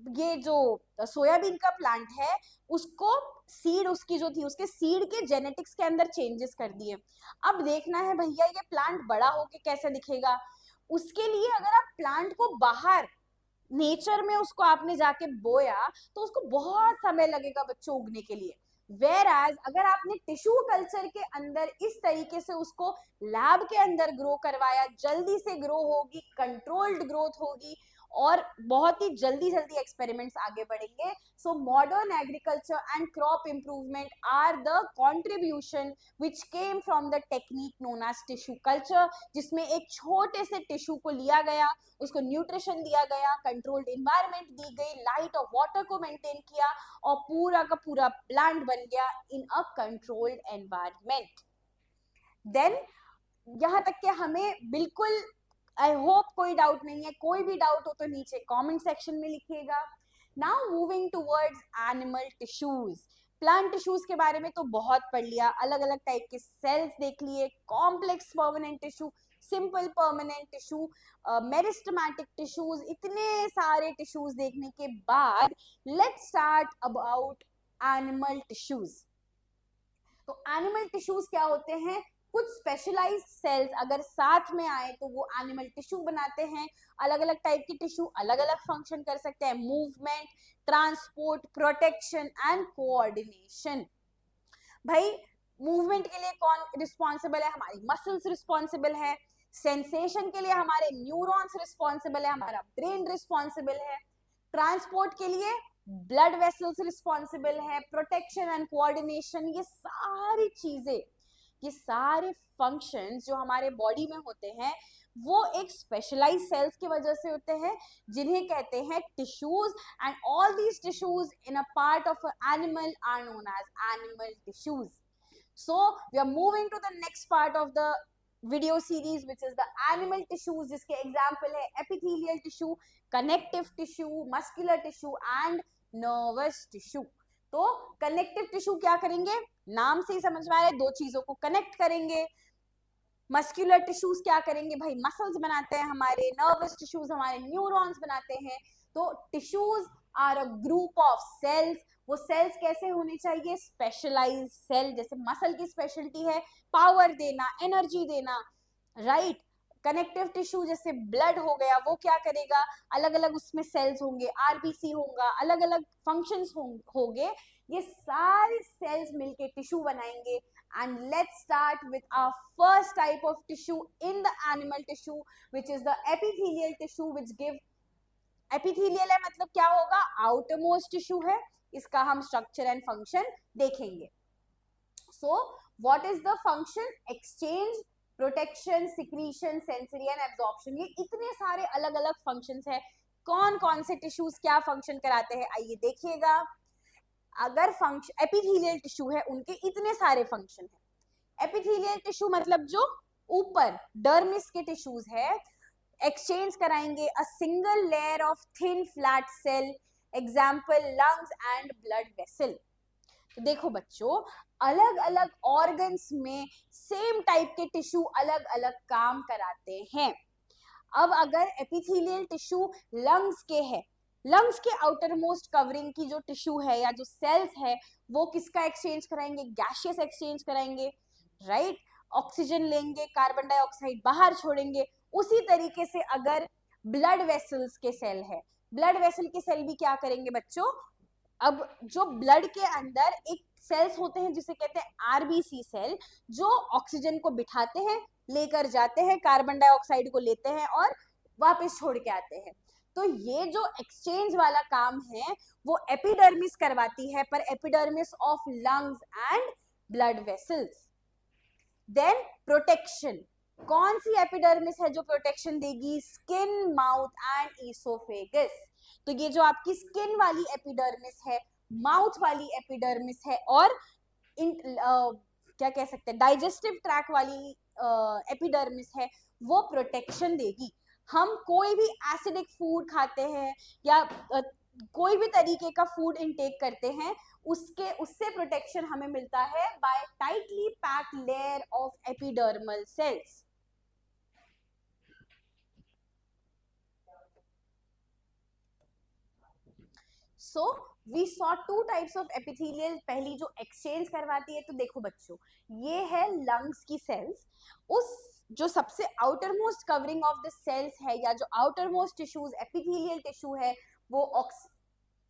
ये जो सोयाबीन का प्लांट है उसको सीड उसकी जो थी उसके सीड के जेनेटिक्स के अंदर चेंजेस कर दिए। अब देखना है भैया ये प्लांट बड़ा होके कैसे दिखेगा। उसके लिए अगर आप प्लांट को बाहर नेचर में उसको आपने जाके बोया तो उसको बहुत समय लगेगा बच्चों उगने के लिए। वेयर एज अगर आपने टिश्यू कल्चर के अंदर इस तरीके से उसको लैब के अंदर ग्रो करवाया, जल्दी से ग्रो होगी, कंट्रोल्ड ग्रोथ होगी और बहुत ही जल्दी जल्दी एक्सपेरिमेंट्स आगे बढ़ेंगे। So modern agriculture and crop improvement are the contribution which came from the technique known as tissue culture, जिसमें एक छोटे से टिश्यू को लिया गया, उसको न्यूट्रिशन दिया गया, कंट्रोल्ड इन्वायरमेंट दी गई, लाइट और वाटर को मेंटेन किया और पूरा का पूरा प्लांट बन गया इन अ कंट्रोल्ड एनवायरमेंट। देन यहाँ तक कि हमें बिल्कुल आई होप कोई डाउट नहीं है, कोई भी डाउट हो तो नीचे कमेंट सेक्शन में लिखिएगा। Now moving towards animal tissues. Plant tissues के बारे में तो बहुत पढ़ लिया, अलग अलग टाइप के सेल्स देख लिए, complex permanent tissue, simple permanent tissue, meristematic tissues, इतने सारे टिश्यूज देखने के बाद let's start about animal tissues. तो एनिमल टिश्यूज क्या होते हैं, कुछ स्पेशलाइज्ड सेल्स अगर साथ में आए तो वो एनिमल टिश्यू बनाते हैं। अलग अलग टाइप के टिश्यू अलग अलग फंक्शन कर सकते हैं, movement, transport, protection and coordination. भाई मूवमेंट के लिए कौन रिस्पॉन्सिबल है, हमारी मसल्स रिस्पॉन्सिबल है, सेंसेशन के लिए हमारे न्यूरॉन्स रिस्पॉन्सिबल है, हमारा ब्रेन रिस्पॉन्सिबल है, ट्रांसपोर्ट के लिए ब्लड वेसल्स रिस्पॉन्सिबल है, प्रोटेक्शन एंड कोऑर्डिनेशन, ये सारी चीजें, ये सारे फंक्शंस जो हमारे बॉडी में होते हैं वो एक स्पेशलाइज्ड सेल्स की वजह से होते हैं जिन्हें कहते हैं tissues. And all these tissues in a part of animal are known as animal tissues. So we are moving to the next part of the video series which is the animal tissues, जिसके example है epithelial tissue, connective tissue, muscular tissue and nervous tissue. तो connective tissue क्या करेंगे, नाम से ही समझ में आ रहा है, दो चीजों को कनेक्ट करेंगे। मस्कुलर टिश्यूज क्या करेंगे भाई, मसल्स बनाते हैं हमारे, नर्वस टिश्यूज हमारे न्यूरॉन्स बनाते हैं। तो tissues are a group of cells. वो सेल्स कैसे होने चाहिए, स्पेशलाइज्ड सेल, जैसे मसल की स्पेशलिटी है पावर देना, एनर्जी देना, राइट। कनेक्टिव टिश्यू जैसे ब्लड हो गया, वो क्या करेगा, अलग अलग उसमें सेल्स होंगे, आरबीसी होगा, अलग अलग फंक्शंस होंगे, ये सारे सेल्स मिलके टिश्यू बनाएंगे। And let's start with our first type of tissue in the animal tissue which is the epithelial tissue which give, epithelial है मतलब क्या होगा, आउटर मोस्ट टिश्यू है, इसका हम स्ट्रक्चर एंड फंक्शन देखेंगे। So what is the function, exchange, protection, secretion, sensory and absorption, ये इतने सारे अलग अलग फंक्शंस है। कौन कौन से टिश्यूज क्या फंक्शन कराते हैं आइए देखिएगा। अगर फंक्शन एपिथेलियल टिश्यू है उनके इतने सारे फंक्शन है। एपिथेलियल टिश्यू मतलब जो ऊपर डर्मिस के टिश्यूज है, एक्सचेंज कराएंगे a single layer of thin flat cell, example lungs and blood vessel. तो देखो बच्चों, अलग अलग ऑर्गन्स में सेम टाइप के टिश्यू अलग अलग काम कराते हैं। अब अगर एपिथेलियल टिश्यू लंग्स के है, लंग्स के आउटर मोस्ट कवरिंग की जो टिश्यू है या जो सेल्स है वो किसका एक्सचेंज कराएंगे, गैशियस एक्सचेंज कराएंगे, राइट। ऑक्सीजन लेंगे, कार्बन डाइऑक्साइड बाहर छोड़ेंगे। उसी तरीके से अगर ब्लड वेसल्स के सेल है, ब्लड वेसल के सेल भी क्या करेंगे बच्चों, अब जो ब्लड के अंदर एक सेल्स होते हैं जिसे कहते हैं आरबीसी सेल, जो ऑक्सीजन को बिठाते हैं, लेकर जाते हैं, कार्बन डाइऑक्साइड को लेते हैं और वापस छोड़ के आते हैं। तो ये जो एक्सचेंज वाला काम है वो एपिडर्मिस करवाती है, पर epidermis of lungs and blood vessels. Then protection, कौन सी एपिडर्मिस है जो प्रोटेक्शन देगी? Skin, mouth and oesophagus. तो ये जो आपकी स्किन वाली एपिडर्मिस है, माउथ वाली एपिडर्मिस है और क्या कह सकते हैं डाइजेस्टिव ट्रैक वाली एपिडर्मिस है, वो प्रोटेक्शन देगी। हम कोई भी एसिडिक फूड खाते हैं या कोई भी तरीके का फूड इनटेक करते हैं, उससे प्रोटेक्शन हमें मिलता है by tightly packed layer of epidermal cells. So we saw two types of epithelial, पहली जो एक्सचेंज करवाती है, तो देखो बच्चों ये है लंग्स की सेल्स। उस जो सबसे outermost covering of the cells है या जो outermost tissues epithelial tissue है, वो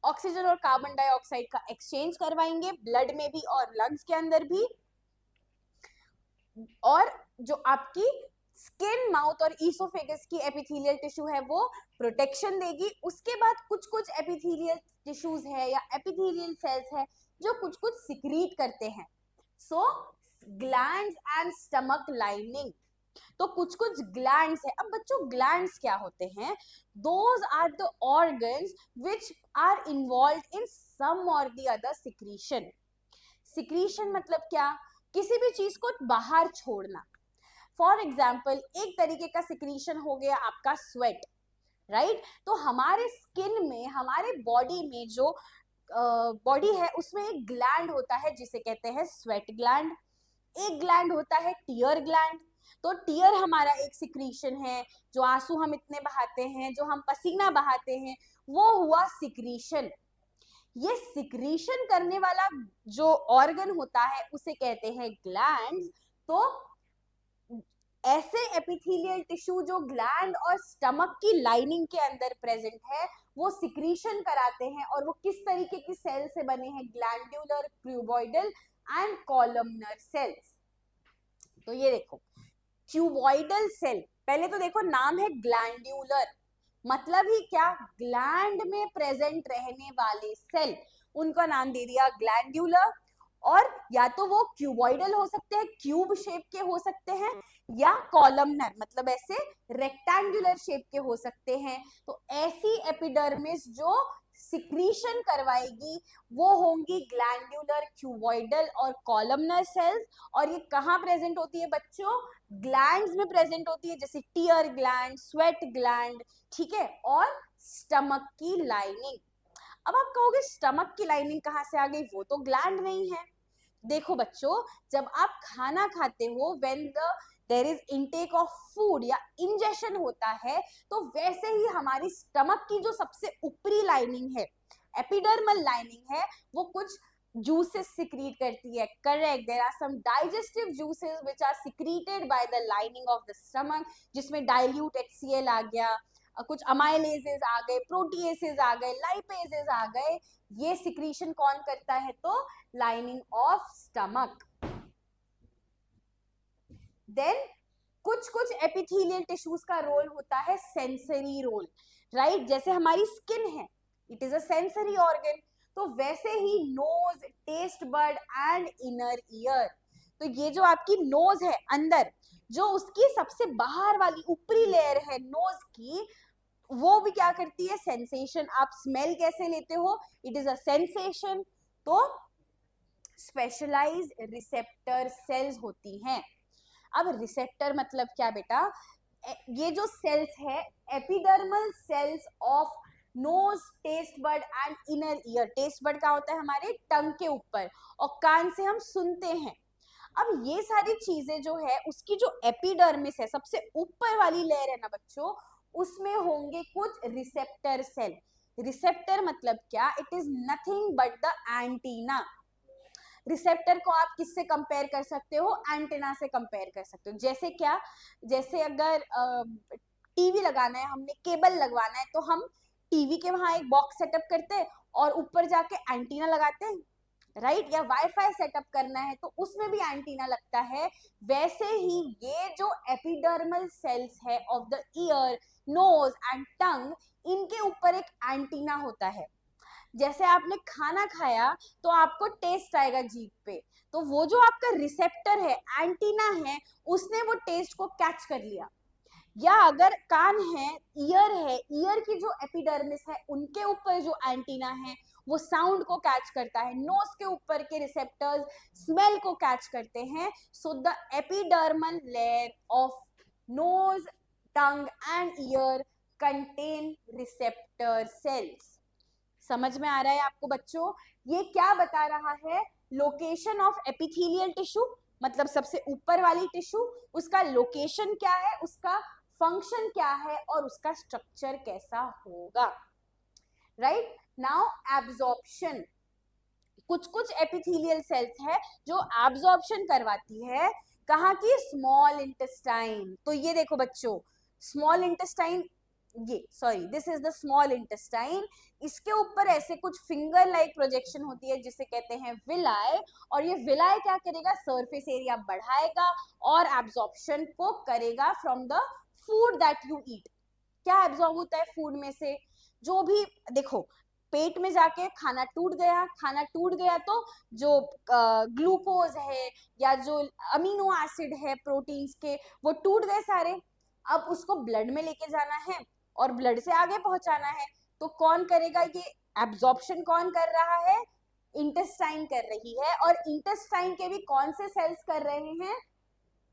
ऑक्सीजन और कार्बन डाइऑक्साइड का एक्सचेंज करवाएंगे ब्लड में भी और लंग्स के अंदर भी। और जो आपकी स्किन, माउथ और ईसोफेगस की एपिथेलियल टिश्यू है वो प्रोटेक्शन देगी। उसके बाद कुछ कुछ एपिथेलियल टिश्यूज है या एपिथेलियल सेल्स है जो कुछ कुछ सिक्रीट करते हैं। सो ग्लैंड्स एंड स्टमक लाइनिंग, तो कुछ कुछ ग्लैंड्स है। अब बच्चों ग्लैंड्स क्या होते हैं? Those are the organs which are involve in some और द अदर सिक्रीशन। सिक्रीशन मतलब क्या? किसी भी चीज को बाहर छोड़ना। फॉर एग्जाम्पल एक तरीके का सिक्रीशन हो गया आपका स्वेट, राइट? तो हमारे स्किन में, हमारे बॉडी में जो बॉडी है उसमें एक ग्लैंड होता है जिसे कहते हैं स्वेट ग्लैंड। एक ग्लैंड होता है टीयर ग्लैंड। तो टीयर हमारा एक सिक्रीशन है, जो आंसू हम इतने बहाते हैं, जो हम पसीना बहाते हैं, वो हुआ सिक्रीशन। ये सिक्रीशन करने वाला जो ऑर्गन होता है उसे कहते हैं ग्लैंड्स। तो ऐसे एपिथेलियल टिश्यू जो ग्लैंड और स्टमक की लाइनिंग के अंदर प्रेजेंट है, वो सिक्रीशन कराते हैं। और वो किस तरीके की सेल से बने हैं? Glandular, cuboidal and columnar sales. तो ये देखो क्यूबॉइडल सेल, पहले तो देखो नाम है ग्लैंड्यूलर, मतलब ही क्या? ग्लैंड में प्रेजेंट रहने वाले सेल, उनका नाम दे दिया ग्लैंड्यूलर। और या तो वो क्यूबॉइडल हो सकते हैं, क्यूब शेप के हो सकते हैं, या कॉलमनर मतलब ऐसे रेक्टेंगुलर शेप के हो सकते हैं। तो ऐसी एपिडर्मिस जो सिक्रीशन करवाएगी वो होंगी ग्लैंड्यूलर, क्यूबॉइडल और कॉलमनर सेल्स। और ये कहाँ प्रेजेंट होती है बच्चों? ग्लैंड्स में प्रेजेंट होती है, जैसे टीयर ग्लैंड, स्वेट ग्लैंड, ठीक है, और स्टमक की लाइनिंग। अब आप कहोगे स्टमक की लाइनिंग कहाँ से आ गई? वो तो ग्लैंड नहीं है। देखो बच्चों जब आप खाना खाते हो, when there is intake of food या इंजेशन होता है, तो वैसे ही हमारी स्टमक की जो सबसे ऊपरी लाइनिंग है, एपिडर्मल लाइनिंग है, वो कुछ juices secrete करती है। Correct, there are some digestive juices which are secreted by the lining of the stomach, जिसमें डाइल्यूट HCl आ गया, कुछ अमाइलेजेस आ गए, प्रोटीएसेस आ गए, लाइपेजेस आ गए। ये सिक्रीशन कौन करता है? तो लाइनिंग ऑफ स्टमक। देन कुछ कुछ एपिथेलियल टिश्यूज का रोल होता है सेंसरी रोल, राइट? जैसे हमारी स्किन है, it is a sensory organ. तो वैसे ही nose, taste bud and inner ear. तो ये जो आपकी नोज है अंदर, जो उसकी सबसे बाहर वाली ऊपरी लेयर है नोज की, वो भी क्या करती है? सेंसेशन। आप स्मेल कैसे लेते हो? It is a sensation. तो स्पेशलाइज्ड रिसेप्टर सेल्स होती हैं। अब रिसेप्टर मतलब क्या बेटा? ये जो सेल्स है epidermal cells of nose, taste bud and inner ear. Taste bud का होता है हमारे टंग के ऊपर, और कान से हम सुनते हैं। अब ये सारी चीजें जो है उसकी जो एपिडर्मिस है, सबसे ऊपर वाली लेयर है ना बच्चों, उसमें होंगे कुछ रिसेप्टर सेल। रिसेप्टर मतलब क्या? It is nothing but the antenna. Receptor को आप किससे कंपेयर कर सकते हो? एंटेना से कंपेयर कर सकते हो। जैसे क्या? जैसे अगर टीवी लगाना है, हमने केबल लगवाना है, तो हम टीवी के वहां एक बॉक्स सेटअप करते हैं और ऊपर जाके एंटीना लगाते हैं, राइट, या वाईफाई सेटअप करना है तो उसमें भी एंटीना लगता है। वैसे ही ये जो एपिडर्मल सेल्स है of the ear, nose and tongue, इनके ऊपर एक एंटीना होता है। जैसे आपने खाना खाया तो आपको टेस्ट आएगा जीभ पे, तो वो जो आपका रिसेप्टर है, एंटीना है, उसने वो टेस्ट को कैच कर लिया। या अगर कान है, ईयर की जो एपिडर्मिस है उनके ऊपर जो एंटीना है वो साउंड को कैच करता है, नोज के ऊपर के रिसेप्टर्स स्मेल को कैच करते हैं। So the epidermal layer of nose, tongue and year contain receptor cells. समझ में आ रहा है आपको बच्चों? ये क्या बता रहा है? लोकेशन ऑफ एपिथेलियल टिश्यू, मतलब सबसे ऊपर वाली टिश्यू, उसका लोकेशन क्या है, उसका फंक्शन क्या है और उसका स्ट्रक्चर कैसा होगा। राइट नाउ एब्जॉर्प्शन, कुछ कुछ एपिथेलियल सेल्स है जो एब्जॉर्प्शन करवाती है, कहाँ की? Small intestine. तो ये देखो बच्चों, स्मॉल इंटेस्टाइन, ये sorry this is the small intestine, इसके ऊपर ऐसे कुछ फिंगर लाइक प्रोजेक्शन होती है जिसे कहते हैं विलाई, और ये विलाई क्या करेगा? सरफेस एरिया बढ़ाएगा और एब्जॉर्प्शन को करेगा from the food that you eat. क्या एब्जॉर्ब होता है फूड में से? जो भी, देखो पेट में जाके खाना टूट गया, खाना टूट गया तो जो ग्लूकोज है या जो अमीनो एसिड है प्रोटीन्स के, वो टूट गए सारे। अब उसको ब्लड में लेके जाना है और ब्लड से आगे पहुंचाना है, तो कौन करेगा? ये एब्जॉर्प्शन कौन कर रहा है? इंटेस्टाइन कर रही है। और इंटेस्टाइन के भी कौन से सेल्स कर रहे हैं?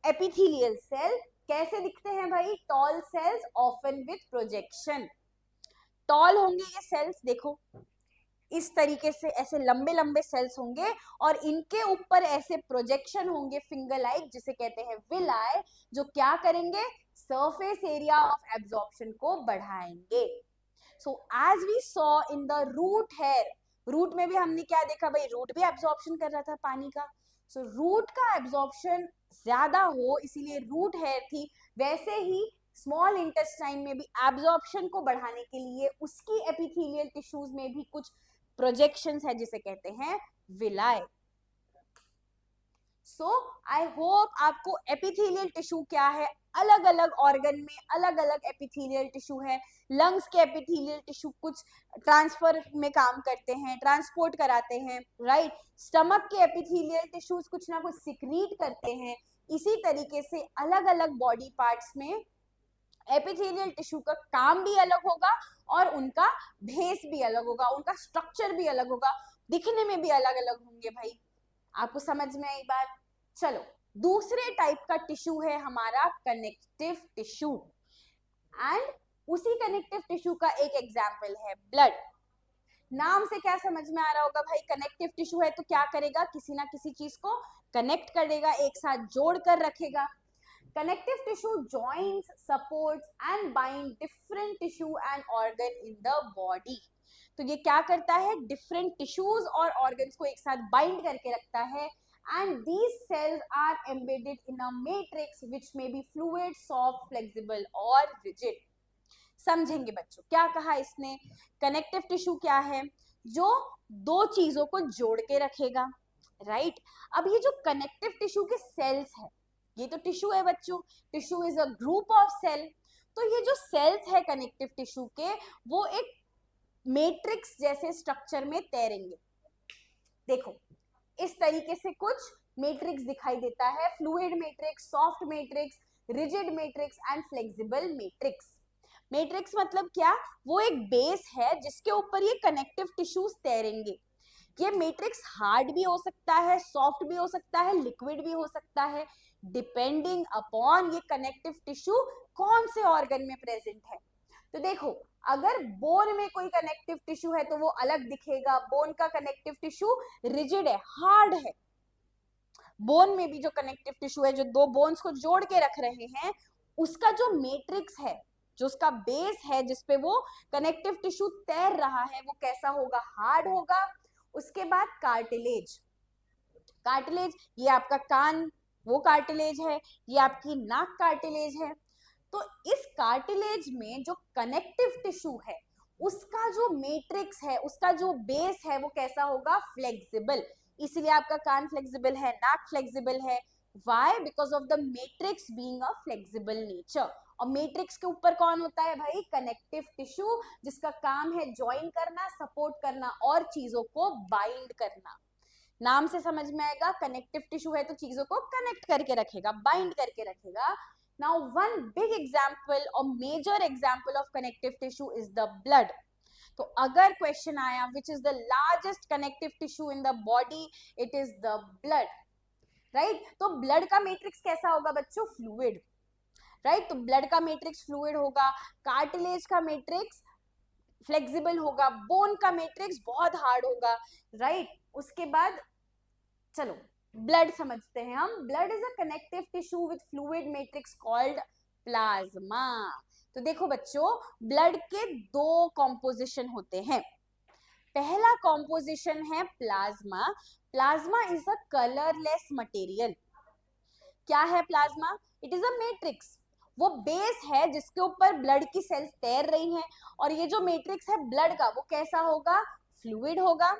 Epithelial cell. कैसे दिखते हैं भाई? Tall cells often with projection. Tall होंगे ये सेल्स, देखो इस तरीके से ऐसे लंबे लंबे सेल्स होंगे और इनके ऊपर ऐसे प्रोजेक्शन होंगे फिंगर लाइक, जिसे कहते हैं विलाई, जो क्या करेंगे? सरफेस एरिया ऑफ एब्जॉर्प्शन को बढ़ाएंगे। So as we saw in the root hair, root में भी हमने क्या देखा भाई? रूट भी एब्जॉर्प्शन कर रहा था पानी का। सो रूट का एब्जॉर्प्शन ज्यादा हो इसीलिए रूट हेयर थी। वैसे ही स्मॉल इंटेस्टाइन में भी एब्जॉर्प्शन को बढ़ाने के लिए उसकी एपिथेलियल टिश्यूज में भी कुछ प्रोजेक्शंस है जिसे कहते हैं विलाई। सो आई होप आपको एपिथेलियल टिश्यू क्या है, अलग अलग ऑर्गन में अलग अलग एपिथेलियल टिश्यू है। लंग्स के एपिथेलियल टिश्यू कुछ ट्रांसफर में काम करते हैं, ट्रांसपोर्ट कराते हैं, राइट। स्टमक के एपिथेलियल टिश्यूज कुछ ना कुछ सिक्रीट करते हैं। इसी तरीके से अलग अलग बॉडी पार्ट्स में एपिथेलियल टिश्यू का काम भी अलग होगा और उनका भेस भी अलग होगा, उनका स्ट्रक्चर भी अलग होगा, दिखने में भी अलग अलग होंगे। भाई आपको समझ में आई बात? चलो दूसरे टाइप का टिश्यू है हमारा कनेक्टिव टिश्यू, एंड उसी कनेक्टिव टिश्यू का एक एग्जाम्पल है ब्लड। नाम से क्या समझ में आ रहा होगा भाई? कनेक्टिव टिश्यू है तो क्या करेगा? किसी ना किसी चीज को कनेक्ट करेगा, एक साथ जोड़ कर रखेगा। Connective tissue joins, supports and bind different tissue and organ in the body. तो ये क्या करता है? डिफरेंट टिश्यूज और ऑर्गन्स को एक साथ बाइंड करके रखता है। And these cells are embedded in a matrix which may be fluid, soft, flexible और rigid. समझेंगे बच्चों क्या कहा इसने? कनेक्टिव टिश्यू क्या है? जो दो चीजों को जोड़ के रखेगा, राइट। अब ये जो कनेक्टिव टिश्यू के सेल्स है, ये तो टिश्यू है बच्चों, tissue is a group of cell. तो ये जो सेल्स है कनेक्टिव टिश्यू के, वो एक मैट्रिक्स जैसे स्ट्रक्चर में तैरेंगे। देखो इस तरीके से कुछ मैट्रिक्स दिखाई देता है, fluid matrix, soft matrix, rigid matrix and flexible matrix. Matrix मतलब क्या? वो एक बेस है जिसके ऊपर ये कनेक्टिव टिश्यूज तैरेंगे। ये मैट्रिक्स हार्ड भी हो सकता है, सॉफ्ट भी हो सकता है, लिक्विड भी हो सकता है, डिपेंडिंग अपॉन ये कनेक्टिव टिश्यू कौन से ऑर्गन में प्रेजेंट है। तो देखो अगर बोन में कोई कनेक्टिव टिश्यू है तो वो अलग दिखेगा, बोन का कनेक्टिव टिश्यू रिजिड है, हार्ड है। बोन में भी जो कनेक्टिव टिश्यू है, जो दो बोन्स को जोड़ के रख रहे हैं, उसका जो मैट्रिक्स है, जो उसका बेस है जिसपे वो कनेक्टिव टिश्यू तैर रहा है, वो कैसा होगा? हार्ड होगा। उसके बाद कार्टिलेज, कार्टिलेज ये आपका कान, वो कार्टिलेज है, ये आपकी नाक कार्टिलेज है। तो इस कार्टिलेज में जो कनेक्टिव टिश्यू है उसका जो मैट्रिक्स है, उसका जो बेस है, वो कैसा होगा, फ्लेक्सिबल। इसलिए आपका कान फ्लेक्सिबल है, नाक फ्लेक्सिबल है। Why? Because of the matrix being a flexible nature. और मैट्रिक्स के ऊपर कौन होता है भाई, कनेक्टिव टिश्यू, जिसका काम है ज्वाइन करना, सपोर्ट करना और चीजों को बाइंड करना। नाम से समझ में आएगा, कनेक्टिव टिश्यू है तो चीजों को कनेक्ट करके रखेगा, बाइंड करके रखेगा। नाउ वन बिग एग्जांपल और major example of connective tissue is the blood. तो अगर क्वेश्चन आया which is the largest connective tissue in the body, it is the blood, right. तो ब्लड का मैट्रिक्स कैसा होगा बच्चों, फ्लूइड, राइट। तो ब्लड का मैट्रिक्स फ्लूइड होगा, कार्टिलेज का मैट्रिक्स फ्लेक्सिबल होगा, बोन का मैट्रिक्स बहुत हार्ड होगा, राइट। उसके बाद चलो ब्लड समझते हैं हम। Blood is a connective tissue with fluid matrix called plasma. तो देखो बच्चों, ब्लड के दो कॉम्पोजिशन होते हैं। पहला कॉम्पोजिशन है plasma. Plasma is a colourless material. क्या है plasma? It is a matrix. वो बेस है जिसके ऊपर ब्लड की सेल्स तैर रही हैं, और ये जो मैट्रिक्स है ब्लड का, वो कैसा होगा, फ्लूइड होगा।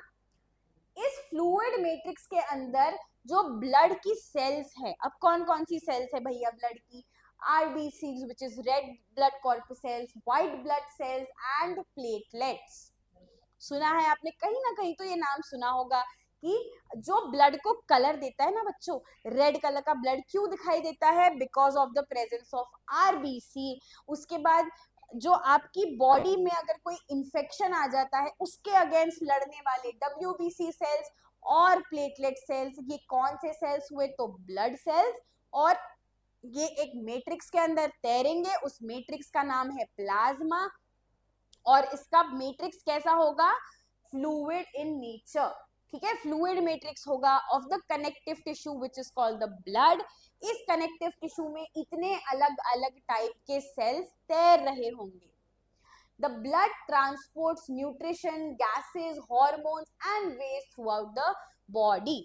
इस फ्लूइड मैट्रिक्स के अंदर जो ब्लड की सेल्स है, अब कौन कौन सी सेल्स है भैया ब्लड की, RBC which is red blood corpuscles, white blood cells and platelets. सुना है आपने कहीं ना कहीं तो ये नाम सुना होगा कि जो ब्लड को कलर देता है ना बच्चों, रेड कलर का ब्लड क्यों दिखाई देता है, because of the presence of RBC. उसके बाद जो आपकी बॉडी में अगर कोई इंफेक्शन आ जाता है, उसके अगेंस्ट लड़ने वाले डब्ल्यूबीसी सेल्स और प्लेटलेट सेल्स, ये कौन से सेल्स हुए, तो ब्लड सेल्स। और ये एक मैट्रिक्स के अंदर तैरेंगे, उस मैट्रिक्स का नाम है प्लाज्मा, और इसका मैट्रिक्स कैसा होगा, फ्लूइड इन नेचर, ठीक है। फ्लूइड मैट्रिक्स होगा of the connective tissue which is called the blood. इस कनेक्टिव टिश्यू में इतने अलग अलग टाइप के सेल्स तैर रहे होंगे। The blood transports nutrition, gases, hormones and waste throughout the body.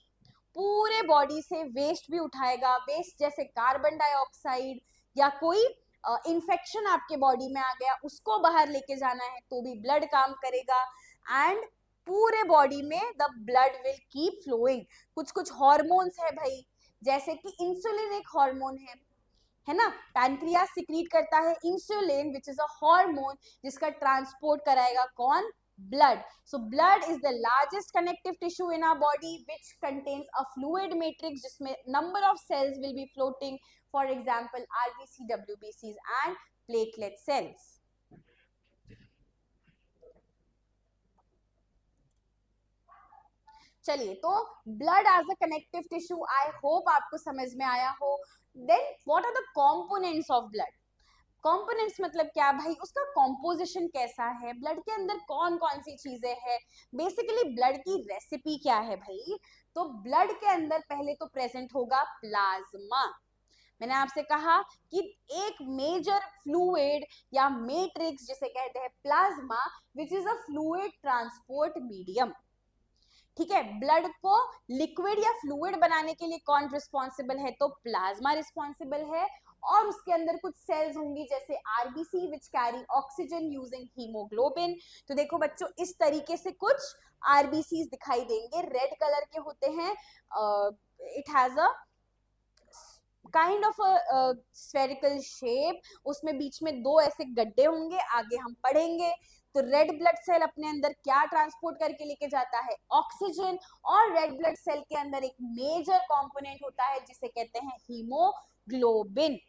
पूरे बॉडी से वेस्ट भी उठाएगा, वेस्ट जैसे कार्बन डाइऑक्साइड या कोई इन्फेक्शन आपके बॉडी में आ गया, उसको बाहर लेके जाना है तो भी ब्लड काम करेगा। एंड पूरे बॉडी में the blood will keep flowing. कुछ कुछ हॉर्मोन्स है भाई, जैसे कि इंसुलिन एक हार्मोन है ना, पैनक्रियास सिक्रीट करता है insulin which is a hormone, जिसका ट्रांसपोर्ट कराएगा कौन, blood. So blood is the largest connective tissue in our body which contains a fluid matrix जिसमें number of cells will be floating, for example RBC, WBCs and platelet cells. चलिए, तो blood as a connective tissue I hope आपको समझ में आया हो। Then what are the components of blood? Components मतलब क्या भाई, उसका कॉम्पोजिशन कैसा है, ब्लड के अंदर कौन कौन सी चीजें हैं, बेसिकली ब्लड की रेसिपी क्या है भाई। तो ब्लड के अंदर पहले तो प्रेजेंट होगा प्लाज्मा। मैंने आपसे कहा कि एक मेजर फ्लूइड या मैट्रिक्स जिसे कहते हैं plasma, which is a fluid transport medium, ठीक है। ब्लड को लिक्विड या फ्लूइड बनाने के लिए कौन रिस्पॉन्सिबल है, तो प्लाज्मा रिस्पॉन्सिबल है। और उसके अंदर कुछ सेल्स होंगी जैसे RBC which carry oxygen using haemoglobin. तो देखो बच्चों, इस तरीके से कुछ आरबीसी दिखाई देंगे, रेड कलर के होते हैं। It has a kind of spherical shape, उसमें बीच में दो ऐसे गड्ढे होंगे, आगे हम पढ़ेंगे। तो रेड ब्लड सेल अपने अंदर क्या ट्रांसपोर्ट करके लेके जाता है, ऑक्सीजन। और रेड ब्लड सेल के अंदर एक मेजर कंपोनेंट होता है जिसे कहते हैं haemoglobin.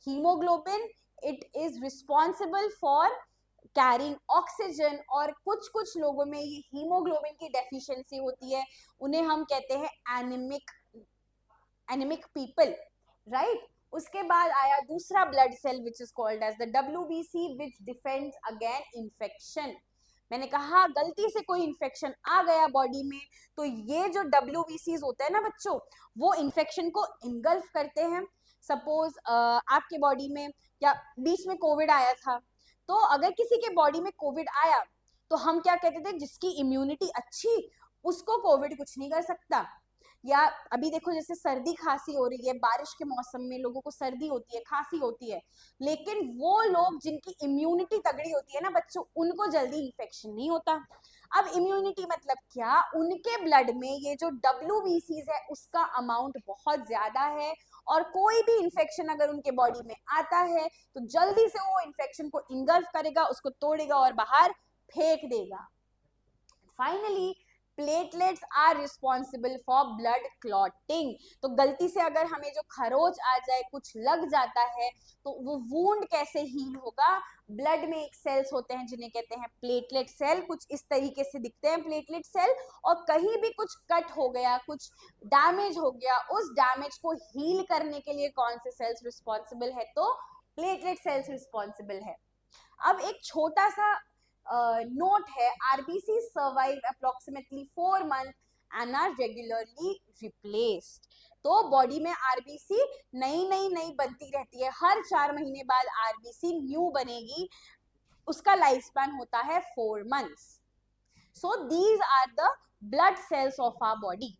Haemoglobin it is responsible for carrying oxygen. और कुछ कुछ लोगों में ये हीमोग्लोबिन की डेफिशिएंसी होती है, उन्हें हम कहते हैं एनीमिक पीपल, राइट। उसके बाद आया दूसरा blood cell which is called as the WBC which defends again infection. मैंने कहा गलती से कोई इन्फेक्शन आ गया बॉडी में, तो ये जो डब्ल्यूबीसीज होते हैं ना बच्चों, वो इन्फेक्शन को इनगल्फ करते हैं। सपोज आपके बॉडी में या बीच में कोविड आया था, तो अगर किसी के बॉडी में कोविड आया तो हम क्या कहते थे, जिसकी इम्यूनिटी अच्छी उसको कोविड कुछ नहीं कर सकता, या अभी देखो जैसे सर्दी खांसी हो रही है, बारिश के मौसम में लोगों को सर्दी होती है, खांसी होती है, लेकिन वो लोग जिनकी इम्यूनिटी तगड़ी होती है ना बच्चों, उनको जल्दी इन्फेक्शन नहीं होता। अब इम्यूनिटी मतलब क्या, उनके ब्लड में ये जो WBCs है उसका अमाउंट बहुत ज्यादा है, और कोई भी इन्फेक्शन अगर उनके बॉडी में आता है तो जल्दी से वो इन्फेक्शन को इंगल्फ करेगा, उसको तोड़ेगा और बाहर फेंक देगा। Finally platelets are responsible for blood clotting. तो गलती से अगर हमें जो खरोच आ जाए, कुछ लग जाता है, तो वो वूंड कैसे हील होगा? ब्लड में एक सेल्स होते हैं जिन्हें कहते हैं प्लेटलेट सेल, कुछ इस तरीके से दिखते हैं प्लेटलेट सेल, और कहीं भी कुछ कट हो गया, कुछ डैमेज हो गया, उस डैमेज को हील करने के लिए कौन से सेल्स रिस्पॉन्सिबल है? तो प्लेटलेट सेल्स रिस्पॉन्सिबल है। अब एक छोटा सा नोट है, RBC survive approximately 4 month and are regularly replaced. तो बॉडी में आरबीसी नई नई नई बनती रहती है, हर 4 महीने बाद आरबीसी न्यू बनेगी, उसका लाइफ स्पैन होता है 4 months. So these are the blood cells of our body.